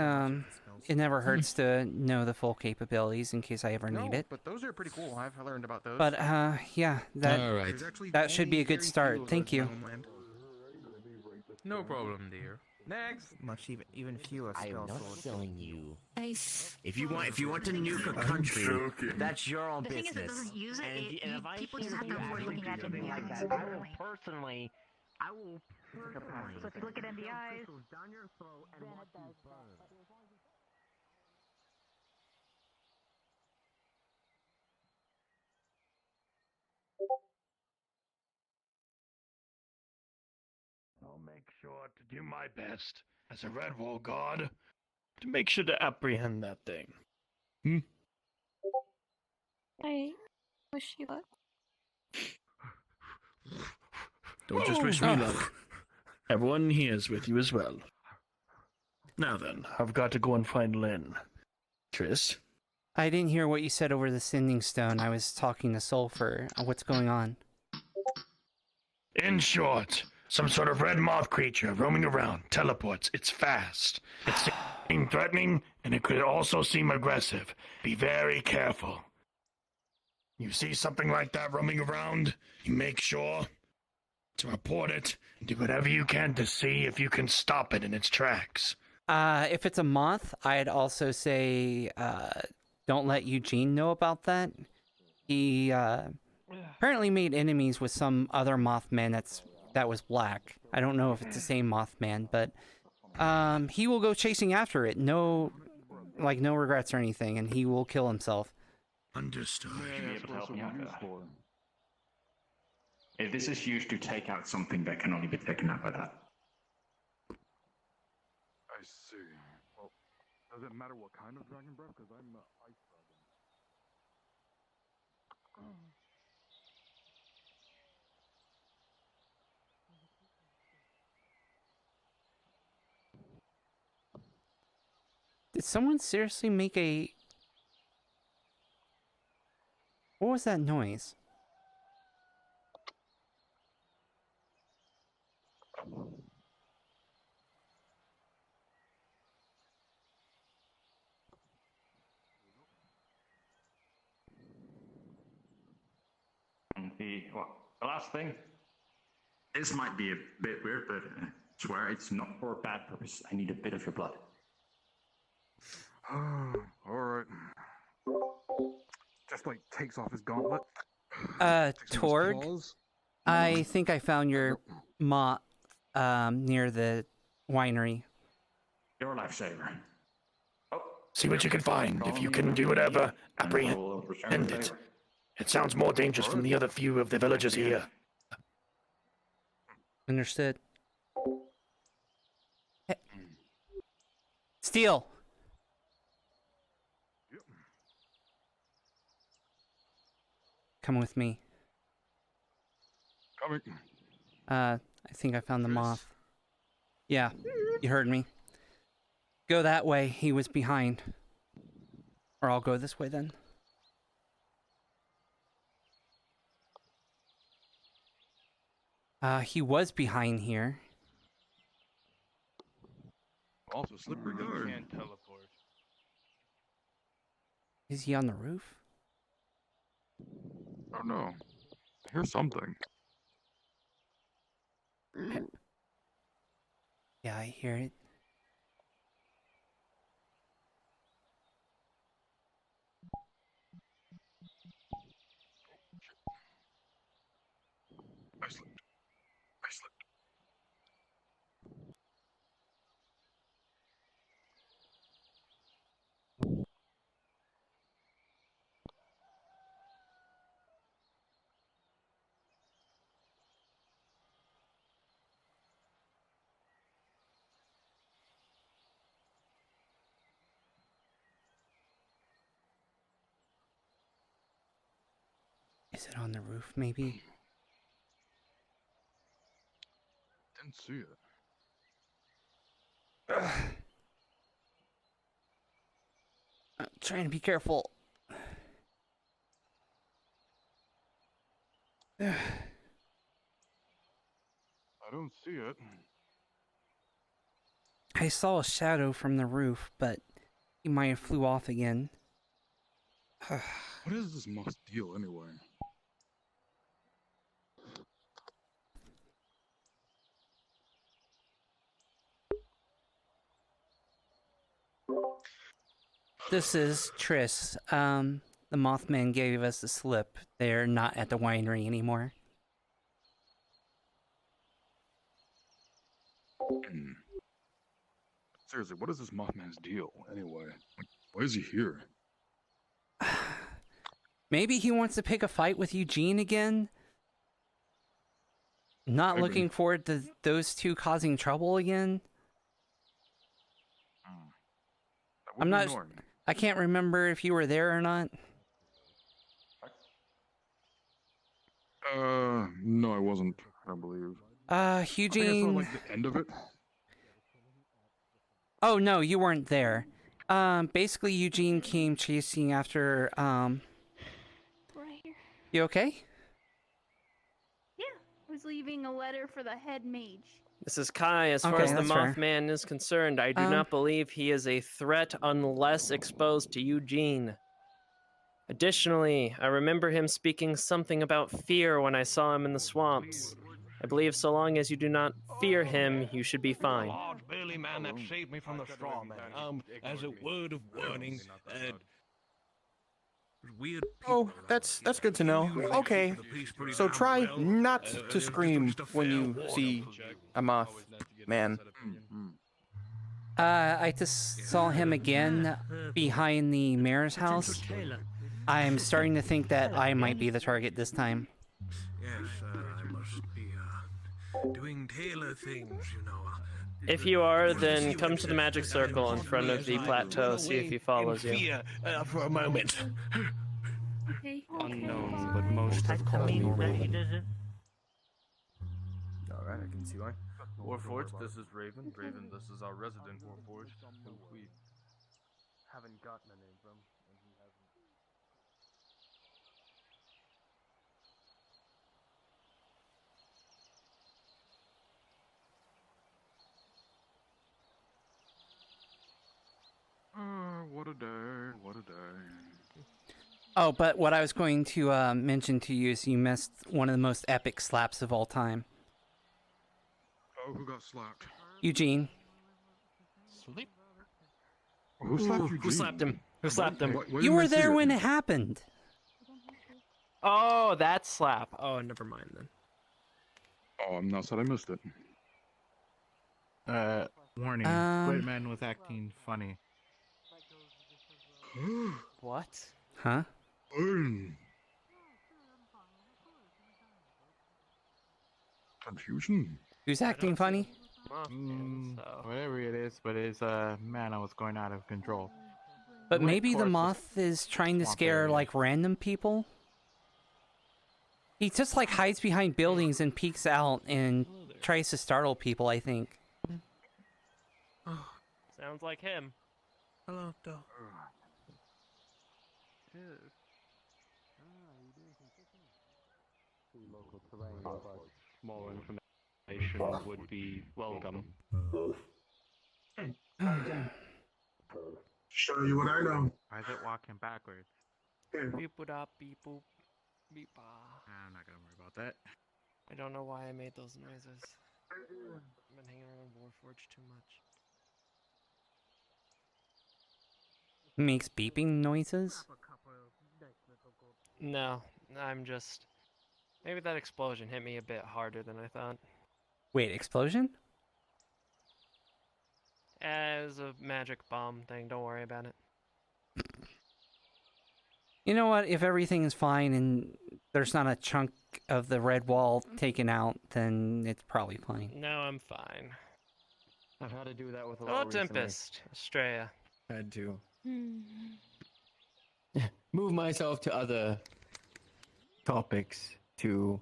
it never hurts to know the full capabilities in case I ever need it. But those are pretty cool. I've learned about those. But yeah, All right. that should be a good start. Thank you. No problem, dear. Next. Much even fewer I am spell not swords. selling you. If you want to nuke a country, that's your own business. The thing is, it doesn't use it. And if I People hear just have you to avoid actually looking do at it. something like that, I will personally. So if you look at NDIs, down your throat and watch you burn. I'll make sure to do my best as a Redwall god to make sure to apprehend that thing. I wish you luck. Don't just wish me luck. Everyone here is with you as well. Now then, I've got to go and find Lynn. Triss? I didn't hear what you said over the sending stone. I was talking to Sulfur. What's going on? In short, some sort of red moth creature roaming around, teleports, it's fast. It's threatening, and it could also seem aggressive. Be very careful. You see something like that roaming around, you make sure to report it, and do whatever you can to see if you can stop it in its tracks. If it's a moth, I'd also say don't let Eugene know about that. He apparently made enemies with some other Mothman that was black. I don't know if it's the same Mothman, but he will go chasing after it. No regrets or anything, and he will kill himself. Understood. If this is used to take out something that can only be taken out by that. I see. Well, does it matter what kind of dragon breath? Because I'm ice dragon. Did someone seriously make a... What was that noise? the last thing. This might be a bit weird, but I swear it's not for a bad purpose. I need a bit of your blood. Alright. Just like takes off his gauntlet. Torg, claws. I think I found your moth near the winery. Your lifesaver. See what you can find. If you can do whatever, apprehend it. It sounds more dangerous from the other few of the villagers here. Understood. Hey. Steel. Come with me. Coming. I think I found the moth. Yeah, you heard me. Go that way. He was behind. Or I'll go this way then. He was behind here. Also slippery guard. Can't teleport. Is he on the roof? I don't know. I hear something. Yeah, I hear it. I slipped. I slipped. Is it on the roof, maybe? Didn't see it. I'm trying to be careful. I don't see it. I saw a shadow from the roof, but he might have flew off again. What is this moth's deal anyway? This is Triss. The Mothman gave us a slip. They're not at the winery anymore. Seriously, what is this Mothman's deal anyway? Like, why is he here? Maybe he wants to pick a fight with Eugene again? Not Maybe. looking forward to those two causing trouble again? I'm not... I can't remember if you were there or not. No, I wasn't, I believe. Eugene... I think I saw, like, the end of it. Oh, no, you weren't there. Basically, Eugene came chasing after, Right here. You okay? Yeah, I was leaving a letter for the head mage. This is Kai. As far Okay, as the that's fair. Mothman is concerned, I do not believe he is a threat unless exposed to Eugene. Additionally, I remember him speaking something about fear when I saw him in the swamps. I believe so long as you do not fear him, you should be fine. Large burly man that saved me from the straw man. As a word of warning, weird. Oh, that's good to know. Okay, so try not to scream when you see a moth man. I just saw him again behind the mayor's house. I'm starting to think that I might be the target this time. Yes, I must be doing tailor things, you know. If you are, then come to the magic circle in front of the plateau, see if he follows you. Fear, for a moment. Okay. Unknown, but most have called me Raven. Alright, I can see why. Warforged, this is Raven. Raven, this is our resident Warforged, who we haven't gotten a name from, and he hasn't. What a day, what a day. Oh, but what I was going to mention to you is you missed one of the most epic slaps of all time. Oh, who got slapped? Eugene. Sleep. Who slapped Eugene? Who slapped him? Who slapped him? You were there when it happened. Oh, that slap. Oh, never mind then. Oh, I'm not sad I missed it. Warning. Squidman was acting funny. What? Huh? Confusion. Who's acting funny? Whatever it is, but his mana was going out of control. But maybe the moth is trying to scare like random people. He just like hides behind buildings and peeks out and tries to startle people, I think. Sounds like him. Hello, Doe. Local terrain, but more information would be welcome. Show you what I know. Why is it walking backwards? Beep up, beep boop, beep ah. I'm not gonna worry about that. I don't know why I made those noises. I've been hanging around Warforged too much. Makes beeping noises? No, I'm just... Maybe that explosion hit me a bit harder than I thought. Wait, explosion? As a magic bomb thing, don't worry about it. You know what? If everything is fine and there's not a chunk of the red wall taken out, then it's probably fine. No, I'm fine. I've had to do that with a Hello, lot recently. Tempest. Estrella. Had to move myself to other topics to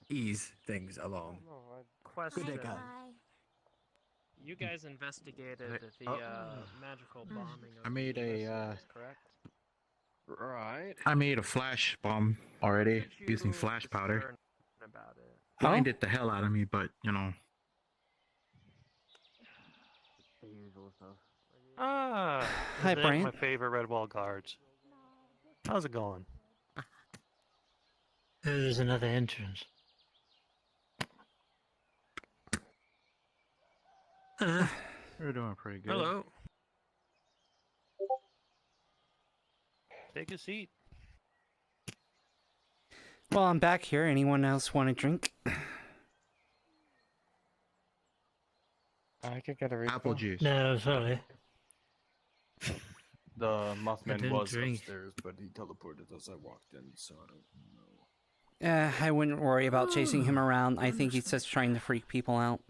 ease things along. Question. Good day, guy. You guys investigated the magical bombing of I made a correct? Right. I made a flash bomb already using flash powder. About it. Blinded the hell out of me, but you know. The usual stuff. Hi, They're Brian. My favorite Redwall guards. How's it going? There's another entrance. We're doing pretty good. Hello. Take a seat. Well, I'm back here. Anyone else want a drink? I could get a apple juice. No, sorry. The Mothman was drink. upstairs, but he teleported as I walked in, so I don't know. I wouldn't worry about chasing him around. I think he's just trying to freak people out.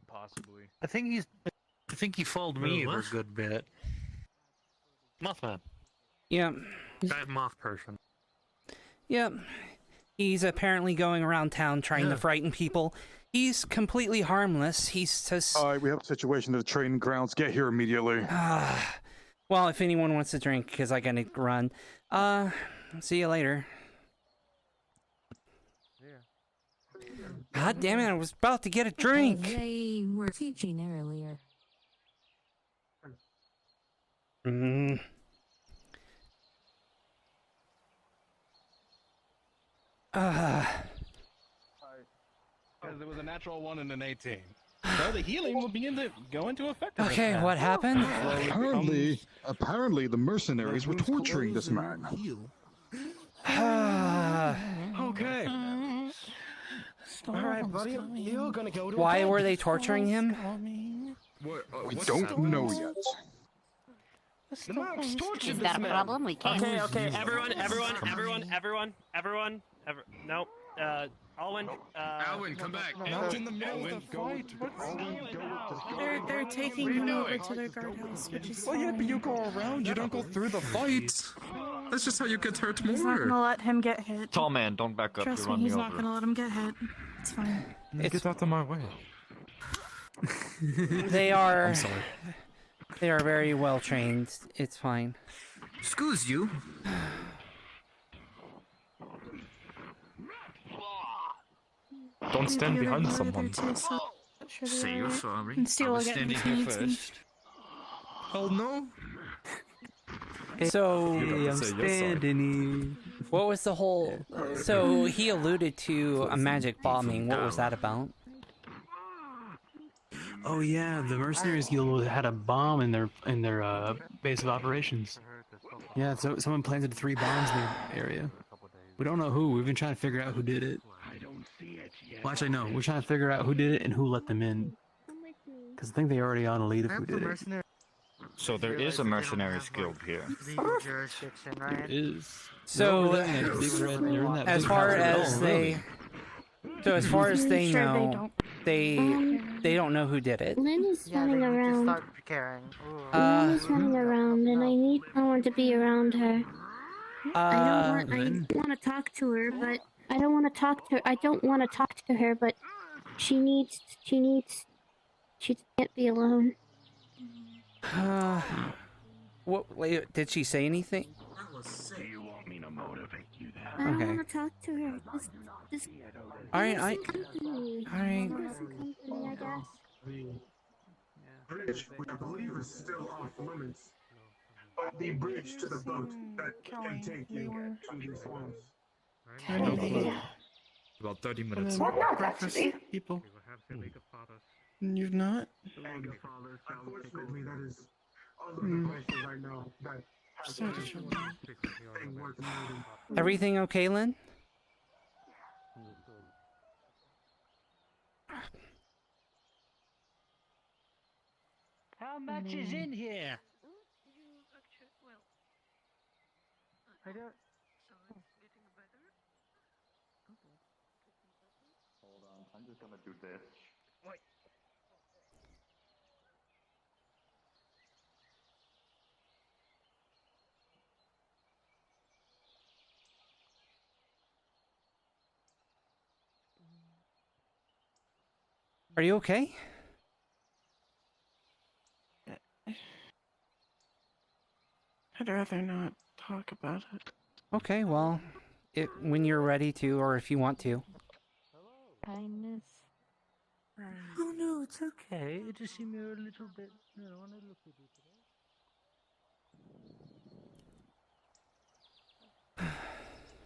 Possibly. I think he followed me for a good bit. Mothman. Yeah. That moth person. Yep. He's apparently going around town trying to frighten people. He's completely harmless. He's just... Alright, we have a situation at the training grounds. Get here immediately. Well, if anyone wants a drink, because I gotta run. See you later. God damn it, I was about to get a drink! They were teaching earlier. Because it was a natural 1 and an 18. So the healing will begin to go into effect. Okay, what happened? Apparently the mercenaries were torturing this man. Okay. Alright, buddy, you're gonna go to Why were they torturing him? We don't know yet. Is that a problem? We can't. Okay, everyone, no, Alwin, Alwin, come back. Not in the middle of the fight. They're taking him over to their guardhouse, which is Well, yeah, but you go around, you don't go through the fight. That's just how you get hurt He's not more. gonna let him get hit. Tall man, don't back up. Trust you me, run he's me not over. gonna let him get hit. It's fine. Get out of my way. They are... I'm sorry. They are very well trained. It's fine. Excuse you. Don't stand behind someone. Say you're sorry. And steal I was again standing if he here needs me. first. Oh no. So, I'm standing what was the whole? So he alluded to a magic bombing. What was that about? Oh yeah, the Mercenaries Guild had a bomb in their base of operations. Yeah, so someone planted 3 bombs in the area. We don't know who. We've been trying to figure out who did it. Well, actually, no. We're trying to figure out who did it and who let them in. Because I think they're already on a lead of who did it. So there is a mercenaries guild here. There is. So, as far as they know, they don't know who did it. Lynn is running around. Uh, Lynn is running around, and I need someone to be around her. I want to talk to her, but I don't want to talk to her. I don't want to talk to her, but she can't be alone. What? Wait, did she say anything? Do you want me to motivate you then? I Okay. don't want to talk to her. This All right, company. all right. Company, I guess. Bridge, which I believe is still off limits. But the bridge to the boat that can take you to these swamps. About 30 minutes. Breakfast, people. You've not? Unfortunately, that is all of the places I know that have anything worth noting. Everything okay, Lynn? How much is in here? I don't. Hold on, I'm just gonna do this. Are you okay? I'd rather not talk about it. Okay, well, when you're ready to, or if you want to. Kindness. Oh no, it's okay. It just seemed you're a little bit. No, when I look at you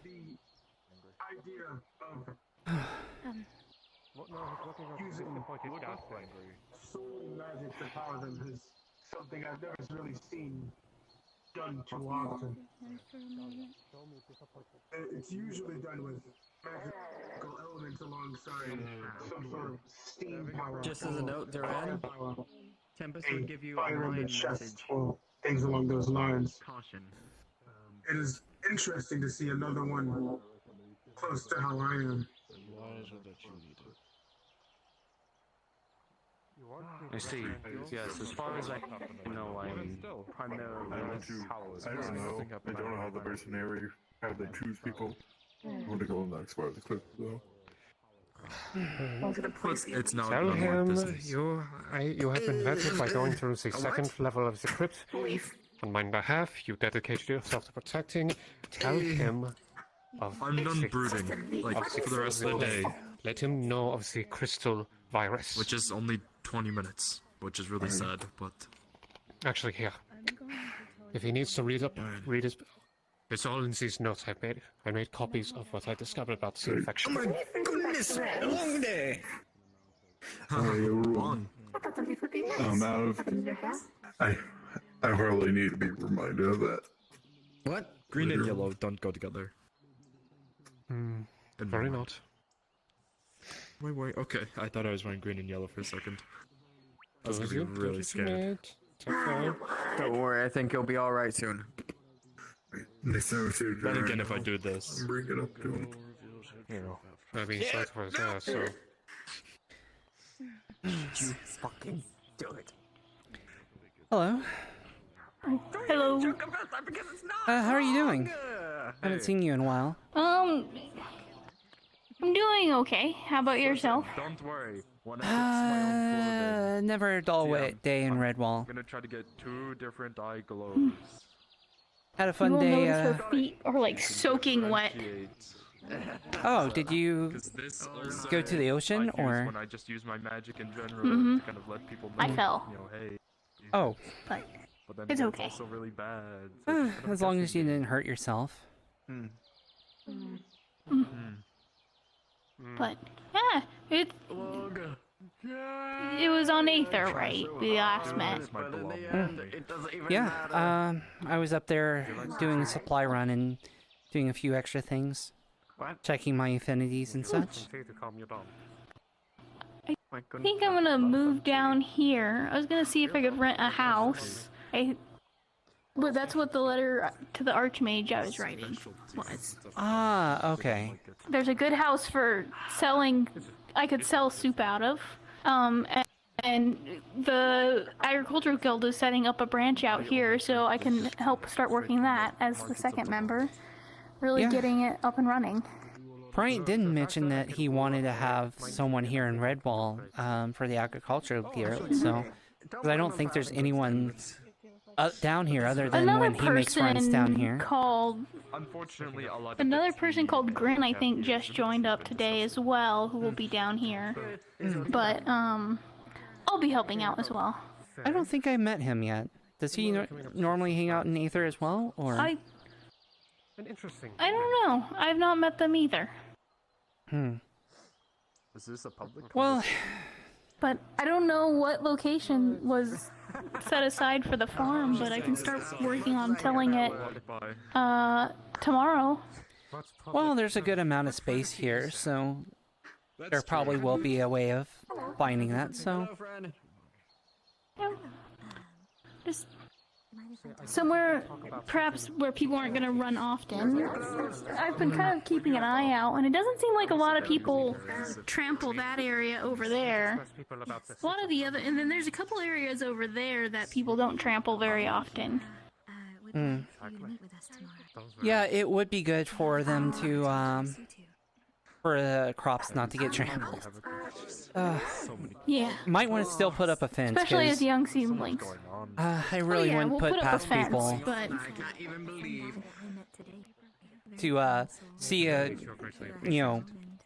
The idea of using solely magic to power them is something I've never really seen done too often. It's usually done with magical elements alongside some sort of steam power. Just as a note, Duran, Tempest would give you a fire in the line chest message. or things along those lines. Caution. It is interesting to see another one close to how I am. Why is it that you need it? I see. Yes, as far as I know, I'm primarily I don't know how the mercenary, how they choose people. I want to go and explore the cliff though. It's not Tell none of my him business. you have been vetted by going through the second level of the crypt. On my behalf, you dedicated yourself to protecting. Tell him of I'm done brooding, like, for the rest of the day. Let him know of the crystal virus. Which is only 20 minutes, which is really sad, but... Actually, here. If he needs to read it. It's all in these notes I made. I made copies of what I discovered about the infection. Oh my goodness! Long day! Oh, you're wrong. I probably need to be reminded of that. What? Green and yellow don't go together. Very not. Wait, okay. I thought I was wearing green and yellow for a second. I was gonna be You really did scared. it. It's okay. Don't worry, I think he'll be alright soon. Then again, if I do this... Bring it up to him. You know, I mean, so for that, so... You fucking do it. Hello. Hello. How are you doing? Haven't seen you in a while. I'm doing okay. How about yourself? Don't worry. When I fix my own clothing, Never a dull day in Redwall. I'm gonna try to get 2 different eye glows. Had a You fun will day. notice her feet are like soaking wet. Oh, did you go to the ocean or? When I just use my magic in general Mhm. to kind of let people know, I fell. you know, hey. Oh. But but then It's again, okay. it's also really bad. So it's kind of a As long as guessing you game. didn't hurt yourself. But yeah, it was on Aether, right? We last met. Yeah, I was up there doing a supply run and doing a few extra things. Checking my affinities and such. I think I'm gonna move down here. I was gonna see if I could rent a house. But that's what the letter to the Archmage I was writing was. Ah, okay. There's a good house for selling. I could sell soup out of. And the Agricultural Guild is setting up a branch out here, so I can help start working that as the second member. Really getting it up and running. Bryant didn't mention that he wanted to have someone here in Redwall for the Agricultural Guild, so 'cause I don't think there's anyone down here other than when he makes runs down here. Unfortunately, a lot. Another person called Grin, I think, just joined up today as well, who will be down here. But I'll be helping out as well. I don't think I met him yet. Does he normally hang out in Aether as well, or? I don't know. I've not met them either. Is this a public? Well, but I don't know what location was set aside for the farm, but I can start working on telling it tomorrow. Well, there's a good amount of space here, so there probably will be a way of finding that, so. Yeah. Just somewhere, perhaps where people aren't going to run often. I've been kind of keeping an eye out, and it doesn't seem like a lot of people trample that area over there. A lot of the other, and then there's a couple areas over there that people don't trample very often. Yeah, it would be good for them to, for the crops not to get trampled. Yeah. Might want to still put up a fence. Especially as young seedlings. I really wouldn't put past people But to see a,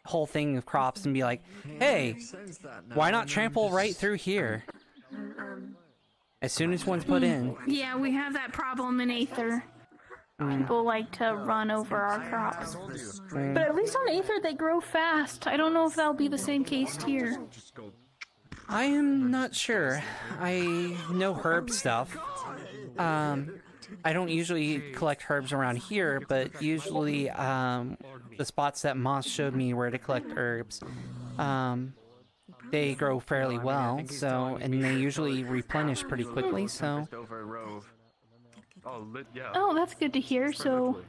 whole thing of crops and be like, hey, why not trample right through here? As soon as one's put in. yeah, we have that problem in Aether. People like to run over our crops. But at least on Aether they grow fast. I don't know if that'll be the same case here. I am not sure. I know herb stuff. I don't usually collect herbs around here, but usually the spots that Moss showed me where to collect herbs, they grow fairly well, so, and they usually replenish pretty quickly, so. Oh, that's good to hear. So,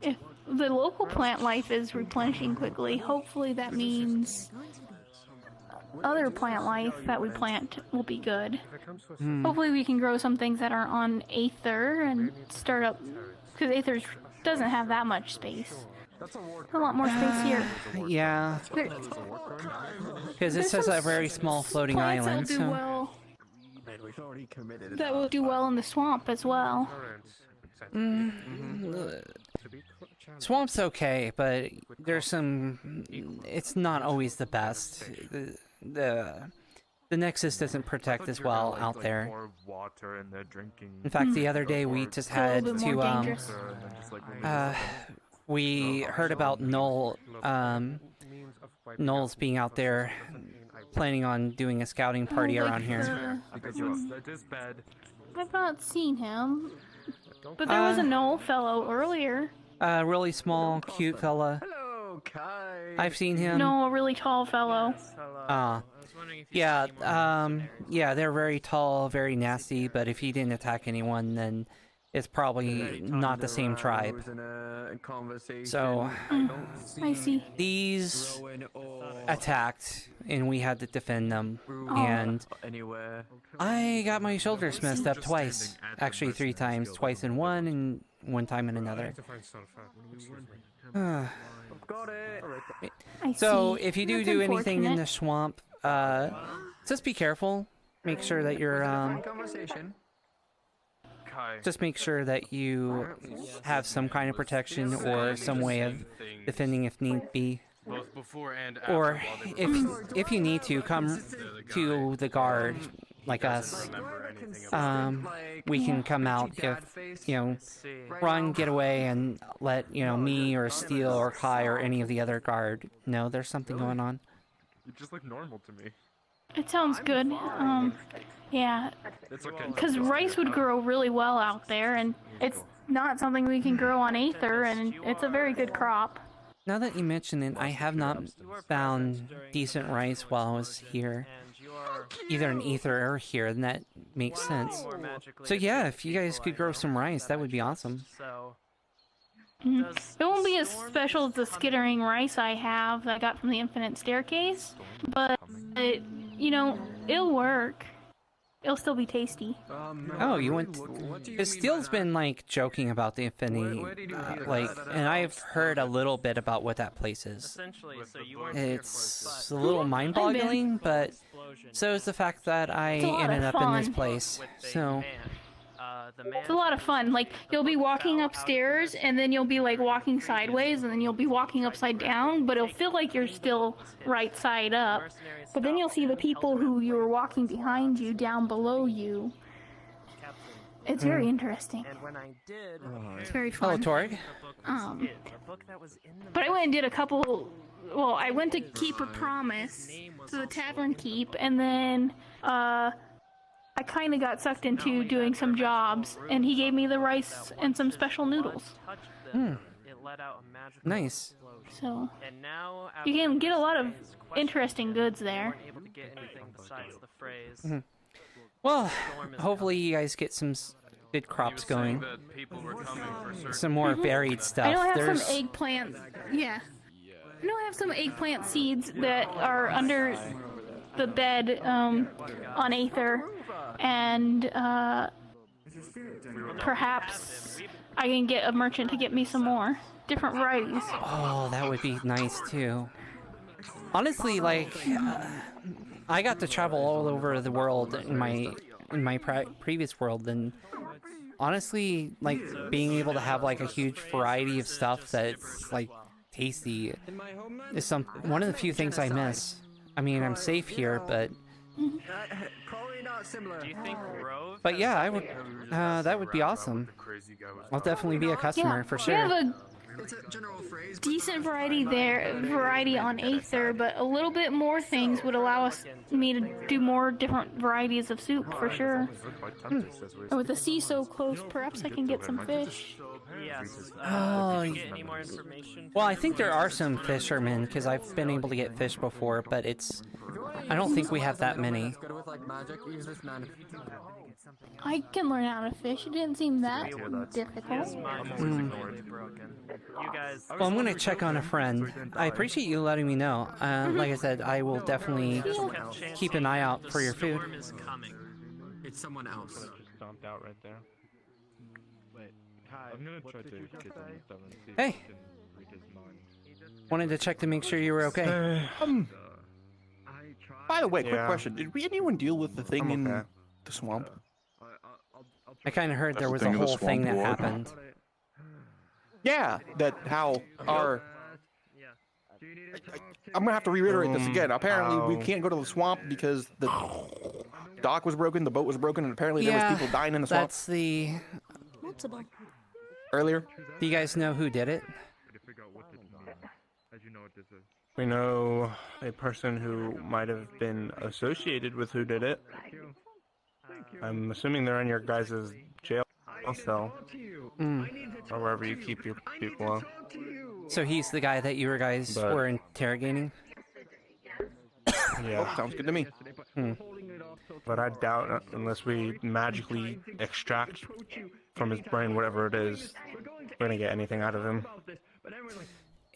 if the local plant life is replenishing quickly, hopefully that means other plant life that we plant will be good. Hopefully we can grow some things that are on Aether and start up, because Aether doesn't have that much space. A lot more space here. Yeah. Because this is a very small floating island, do so. well. That will do well in the swamp as well. Swamp's okay, but there's some. It's not always the best. The Nexus doesn't protect as well out there. In fact, the other day we just had to we heard about Gnoll Gnoll's being out there planning on doing a scouting party around here. I've not seen him, but there was a Gnoll fellow earlier. Really small, cute fella. Hello, Kai. I've seen him. No, a really tall fellow. Yeah, yeah, they're very tall, very nasty, but if he didn't attack anyone, then it's probably not the same tribe. So, I see. These attacked, and we had to defend them, and I got my shoulders messed up twice. Actually, 3 times. Twice in one, and 1 time in another. So, if you do anything in the swamp, just be careful. Make sure that you're, just make sure that you have some kind of protection or some way of defending if need be. Or if you need to, come to the guard like us, remember anything about we can come out if, run, get away, and let, me or Steel or Kai or any of the other guard know there's something going on. You just look normal to me. It sounds good. Yeah. It's okay. Because rice would grow really well out there, and it's not something we can grow on Aether, and it's a very good crop. Now that you mention it, I have not found decent rice while I was here. Either in Aether or here, and that makes sense. So yeah, if you guys could grow some rice, that would be awesome. It won't be as special as the skittering rice I have that I got from the Infinite Staircase, but, it'll work. It'll still be tasty. Oh, you went... Because Steel's been, joking about the Infinity, and I've heard a little bit about what that place is. It's a little mind-boggling, but so is the fact that I ended up in this place, so... It's a lot of fun. You'll be walking upstairs, and then you'll be, walking sideways, and then you'll be walking upside down, but it'll feel like you're still right side up. But then you'll see the people who you were walking behind you down below you. It's very interesting. It's very fun. Hello, Torg. But I went and did a couple... Well, I went to Keep a Promise, to the Tavern Keep, and then, I kind of got sucked into doing some jobs, and he gave me the rice and some special noodles. Nice. So, you can get a lot of interesting goods there. Well, hopefully you guys get some good crops going. Some more varied stuff. I know I have some eggplant. Yeah. I know I have some eggplant seeds that are under the bed on Aether, and perhaps I can get a merchant to get me some more different varieties. Oh, that would be nice too. Honestly, I got to travel all over the world in my previous world, and honestly, being able to have a huge variety of stuff that's tasty is one of the few things I miss. I mean, I'm safe here, but but yeah, I would. That would be awesome. I'll definitely be a customer for sure. We have a decent variety on Aether, but a little bit more things would allow me to do more different varieties of soup for sure. And with the sea so close, perhaps I can get some fish. Oh, well, I think there are some fishermen because I've been able to get fish before, but I don't think we have that many. I can learn how to fish. It didn't seem that difficult. Well, I'm going to check on a friend. I appreciate you letting me know. Like I said, I will definitely keep an eye out for your food. It's someone else. Stomped out right there. Wait, I'm gonna try to get him stuff and see if Hey. I can read his mind. Wanted to check to make sure you were okay. By the way, quick question. Did anyone deal with the thing in the swamp? I kind of heard there was a whole thing that happened. Yeah, how our... I'm gonna have to reiterate this again. Apparently, we can't go to the swamp because the dock was broken, the boat was broken, and apparently there was people dying in the swamp. That's the... Earlier. Do you guys know who did it? We know a person who might have been associated with who did it. I'm assuming they're in your guys' jail cell. Or wherever you keep your people. So he's the guy that you guys were interrogating? Yeah. Sounds good to me. But I doubt, unless we magically extract from his brain whatever it is, we're gonna get anything out of him.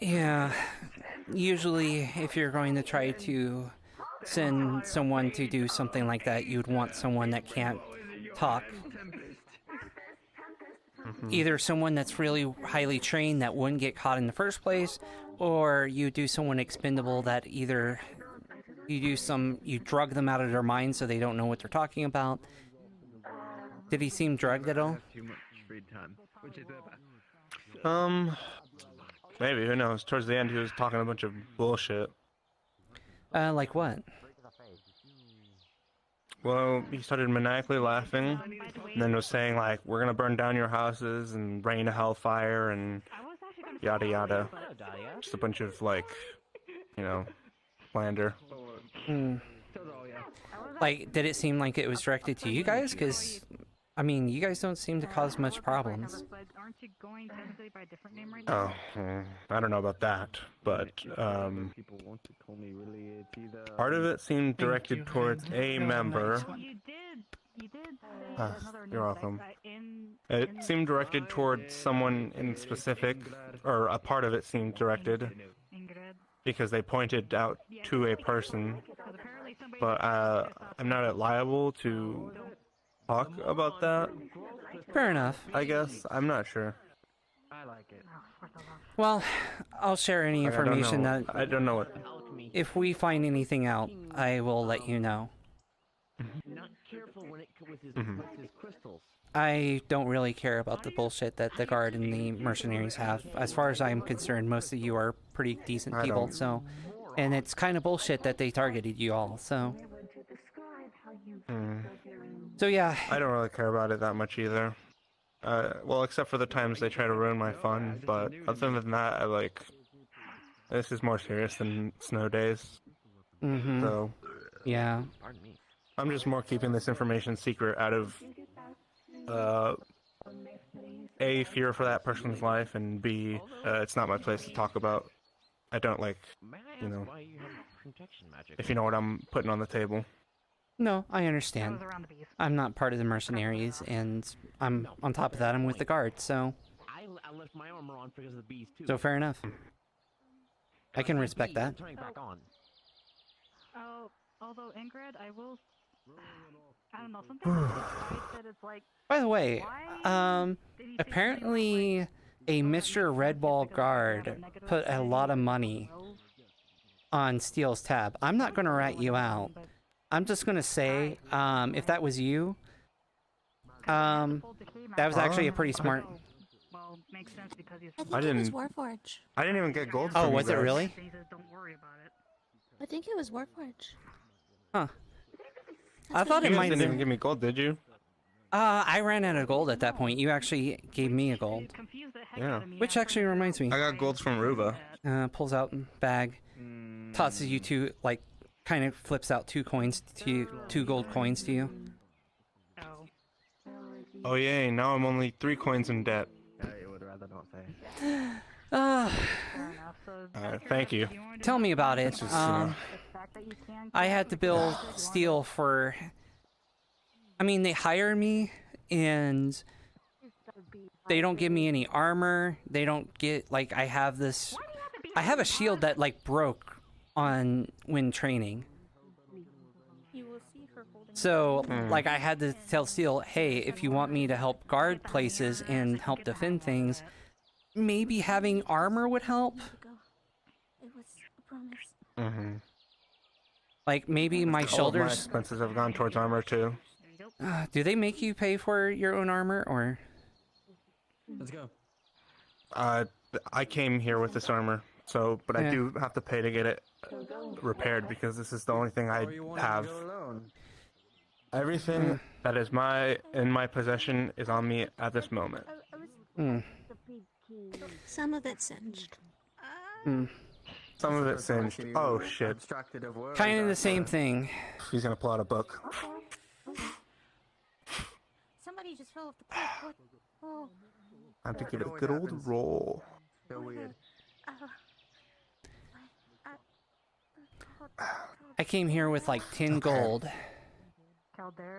Yeah. Usually, if you're going to try to send someone to do something like that, you'd want someone that can't talk. Either someone that's really highly trained that wouldn't get caught in the first place, or you do someone expendable that either you drug them out of their mind so they don't know what they're talking about. Did he seem drugged at all? Maybe, who knows? Towards the end, he was talking a bunch of bullshit. Like what? Well, he started maniacally laughing, and then was saying, like, we're gonna burn down your houses and rain a hellfire and yada yada. Just a bunch of, like, you know, slander. Hmm. Like, did it seem like it was directed to you guys? Because, I mean, you guys don't seem to cause much problems. Oh, I don't know about that, but, part of it seemed directed towards a member. You're welcome. It seemed directed towards someone in specific, or a part of it seemed directed, because they pointed out to a person, but I'm not liable to talk about that. Fair enough. I guess. I'm not sure. I like it. Well, I'll share any Like, information that... I don't know what... If we find anything out, I will let you know. Not careful when it with his crystals. I don't really care about the bullshit that the guard and the mercenaries have. As far as I'm concerned, most of you are pretty decent people, so... And it's kind of bullshit that they targeted you all, so... So yeah. I don't really care about it that much either. Well, except for the times they try to ruin my fun, but other than that, I like... This is more serious than snow days. Mm-hmm. So... Yeah. I'm just more keeping this information secret out of... A, fear for that person's life, and B, it's not my place to talk about. I don't like, you know... If you know what I'm putting on the table. No, I understand. I'm not part of the mercenaries, and I'm on top of that, I'm with the guard, so... I left my armor on because of the bees too. So fair enough. I can respect that. Turning back on. Oh, although Ingrid, I will... I don't know, sometimes that it's like... By the way, apparently a Mr. Redwall guard put a lot of money on Steele's tab. I'm not going to rat you out. I'm just going to say, if that was you, that was actually a pretty smart... I think it was Warforge. I didn't even get gold Oh, from was you it guys. really? I think it was Warforge. Huh. I thought it You guys might didn't have even give me gold, did you? I ran out of gold at that point. You actually gave me a gold. Yeah. Which actually reminds me. I got golds from Ruva. Pulls out bag, tosses you two, like, kind of flips out two coins to you, 2 gold coins to you. Oh yay, now I'm only 3 coins in debt. I would rather not say. Thank you. Tell me about it. I had to build steel for... I mean, they hire me, and they don't give me any armor. They don't get, like, I have this... I have a shield that, like, broke when training. So, like, I had to tell Steel, hey, if you want me to help guard places and help defend things, maybe having armor would help? It was a promise. Mm-hmm. Like, maybe my All of my shoulders... expenses have gone towards armor, too. Do they make you pay for your own armor, or...? Let's go. I came here with this armor, so, but I Yeah. do have to pay to get it repaired, because this is the only thing I have. Everything that is in my possession is on me at this moment. Some of it singed. Some of it singed. Oh shit. Kind of the same thing. He's gonna pull out a book. Somebody just fell off the cliff. What? Oh. I have to give it a good old roll. So weird. I came here with like 10 gold.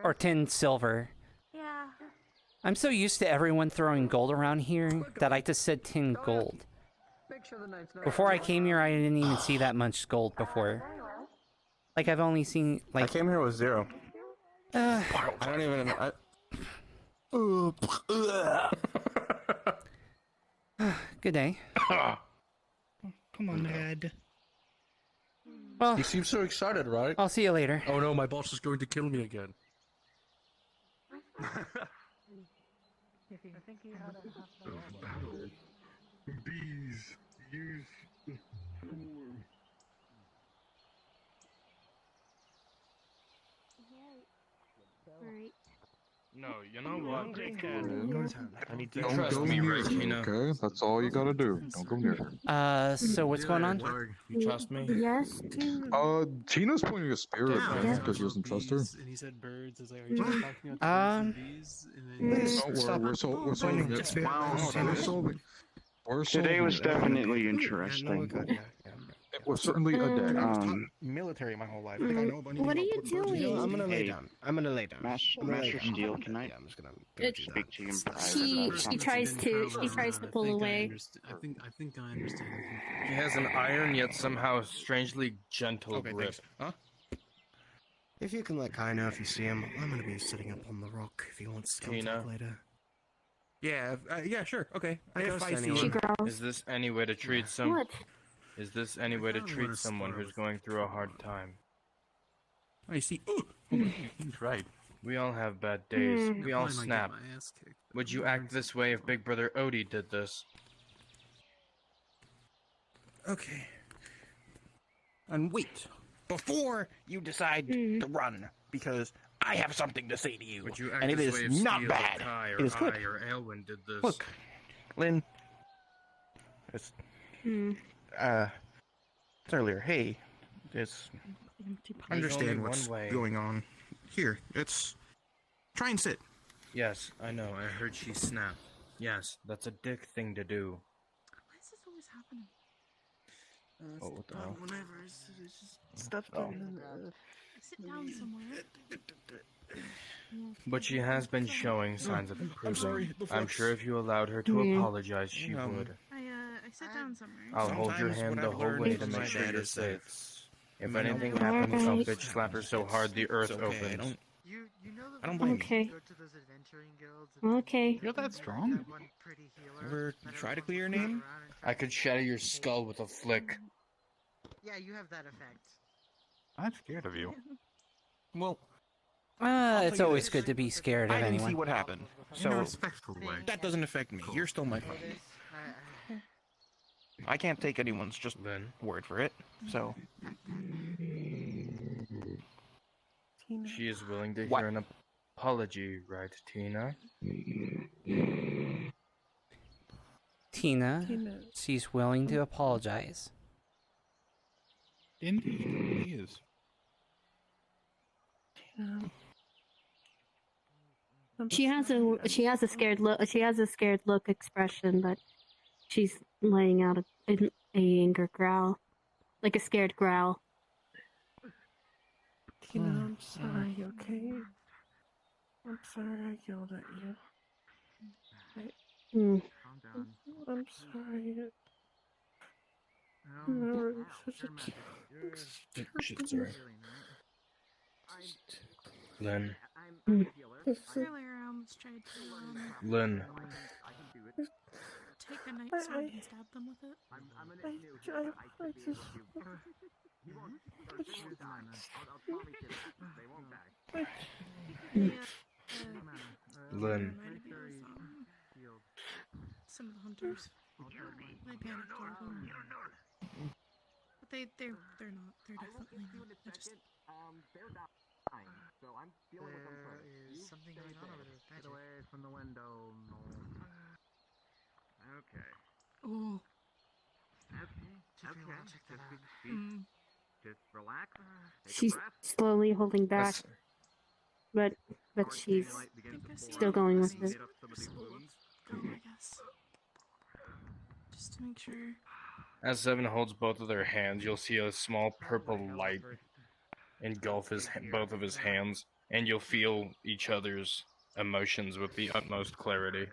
Or 10 silver. Yeah. I'm so used to everyone throwing gold around here that I just said 10 gold. Before I came here, I didn't even see that much gold before. Like, I've only seen, like... I came here with 0. I don't even... Good day. Come on, Dad. Well, you seem so excited, right? I'll see you later. Oh no, my boss is going to kill me again. Bees, use the form. Alright. No, you know what? I need to Don't trust go me, near right, her, Tina? okay? That's all you gotta do. Don't go near her. So what's going on? You trust me? Yes. Tina's pointing a spear at me Yeah. because she doesn't trust her. And he said birds. I was like, are you just talking about the birds and bees? And then Don't worry, we're solving it. We're Today solving was it. definitely interesting. It was certainly a day. Military my whole life. I think I know about What are you doing? I'm gonna lay down. I'm gonna lay down. Master Steel, can I I'm just gonna speak to you in private? She tries to pull away. I think I understand. He has an iron yet somehow strangely gentle grip. Huh? If you can let Kai know if you see him, I'm gonna be sitting up on the rock if he wants to come Tina? talk later. Yeah, yeah, sure, okay. If I see She him. growls. Is this any way to treat some? What? Is this any way to treat someone who's going through a hard time? I see. He's right. We all have bad days. We all Probably might get snap. my ass kicked. Would you act this way if Big Brother Odie did this? Okay. And wait, before you decide to run, because I have something to say to you, Would you act and it this is way if not Steel bad. Or Kai or It is good. I or Alwin did this? Look, Lynn. It's it's earlier. Hey, it's understand only what's one way. going on. Here, it's try and sit. Yes, I know. I heard she snapped. Yes, that's a dick thing to do. Why is this always happening? Oh, what the hell? Whenever it's just stuff sit down somewhere. But she has been showing signs of improvement. sorry, I'm sure if you allowed her to apologize, she would. I sit down somewhere. I'll hold your Sometimes hand what the I've whole learned way to from make my sure dad you're is that safe. If I anything don't- happens, I'll Alright. bitch slap her so hard the earth It's okay, I opens. don't- You know I don't blame you. Okay. go to those adventuring guilds and Okay. You're that strong? That one pretty healer Ever that try to everyone clear your goes name? around and I could shatter your skull with a flick. Yeah, you have that effect. I'm scared of you. Well, It's always good to be scared of I didn't anyone. see what happened, In a so respectful way. that doesn't affect me. You're still my friend. I can't take anyone's just word for it. So She is willing to What? hear an apology, right, Tina? Tina, she's willing to apologize. Indeed, he is. She has a scared look. She has a scared look expression, but she's laying out a anger growl, like a scared growl. Tina, I'm sorry, okay? I'm sorry I yelled at you. I'm sorry. You're such a Shit, sorry. Lynn. Earlier, I almost tried to Lynn. take a knife sword and stab them with it. Lynn. Some of the hunters. I panicked a little. But they're not. They're definitely not. I just... So I'm dealing with them first. There is something going on over there. Get away from the window, Gnoll. Okay. Ooh. Just relax. She's slowly holding back, but she's still going with it. Go, I guess. Just to make sure. As Seven holds both of their hands, you'll see a small purple light engulf both of his hands, and you'll feel each other's emotions with the utmost clarity.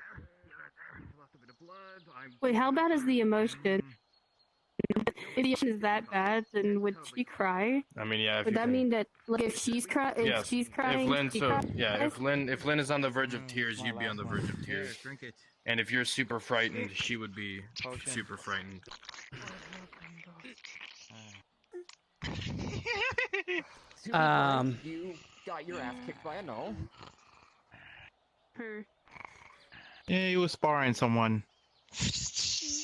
Wait, how bad is the emotion? If the emotion is that bad, then would she cry? I mean, yeah. Would that mean that, like, if she's crying, Yes. she's crying, If Lynn, she so cries? yeah, if Lynn is on the verge of tears, you'd be on the verge of tears. Drink it. And if you're super frightened, she would be super frightened. You got your ass kicked by a Gnoll. Her. Yeah, he was sparring someone.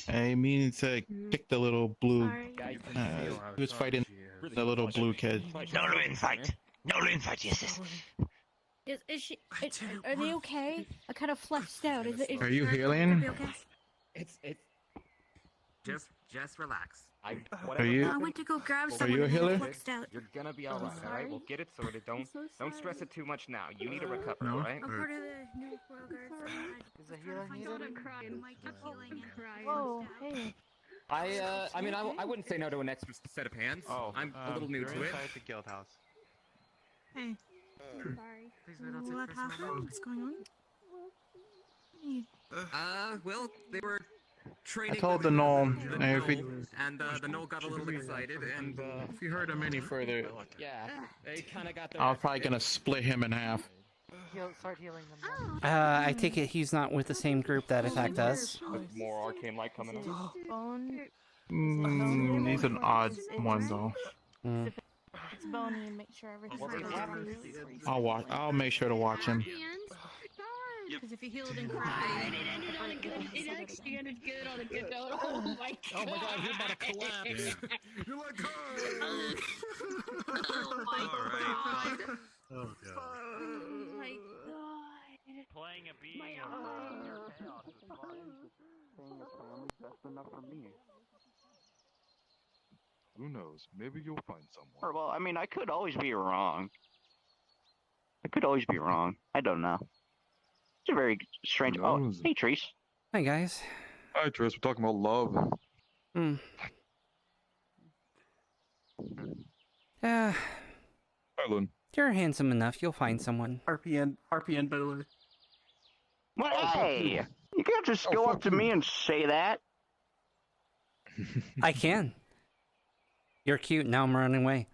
I mean to kick the little blue. He was fighting the little blue kid. No Lewin fight. No Lewin fight. Yes, yes. Is she? Are they okay? I kind of flexed out. Is Are you her healing? gonna be okay? It's just relax. Are Whatever you? I went to go grab Are someone you a and then I healer? flexed out. You're gonna be alright, alright? We'll get it sorted. Don't stress it too much now. You need to recover, No? alright? I'm part of the new Royal Guard. Is a healer needed? Mike kept healing and Whoa, hey. I mean, I wouldn't say no to an extra set of hands. Oh, I'm a little new to it. the guild house. Hey. Sorry. What happened? What's going on? Hey. Well, they were training. I told with the Gnoll, the the Gnoll got a little excited, and if you hurt him any further, yeah, they kind of got their. I was probably gonna split him in half. Start healing them. I take it he's not with the same group that attacked us. More arcane light coming on. Bone. He's an odd one though. Mm. It's bony and make sure everything's I'll make sure to watch him. Because if you healed and It actually ended good on a good note. Oh my god. Oh my god, you're about to collapse. You're like, Oh my god. Oh god. Oh my god. Playing a being My in your chaos is fine. Saying his family's best enough for me. Who knows? Maybe you'll find someone. Or, well, I mean, I could always be wrong. I don't know. It's a very strange. Who Oh, knows? hey, Trace. Hi, guys. Hi, Tris. We're talking about love. Hmm. Alwin. You're handsome enough. You'll find someone. RPN, by the way. What? Oh, fuck Hey, you. you can't just Oh, go fuck up to you. me and say that. I can. You're cute. Now I'm running away.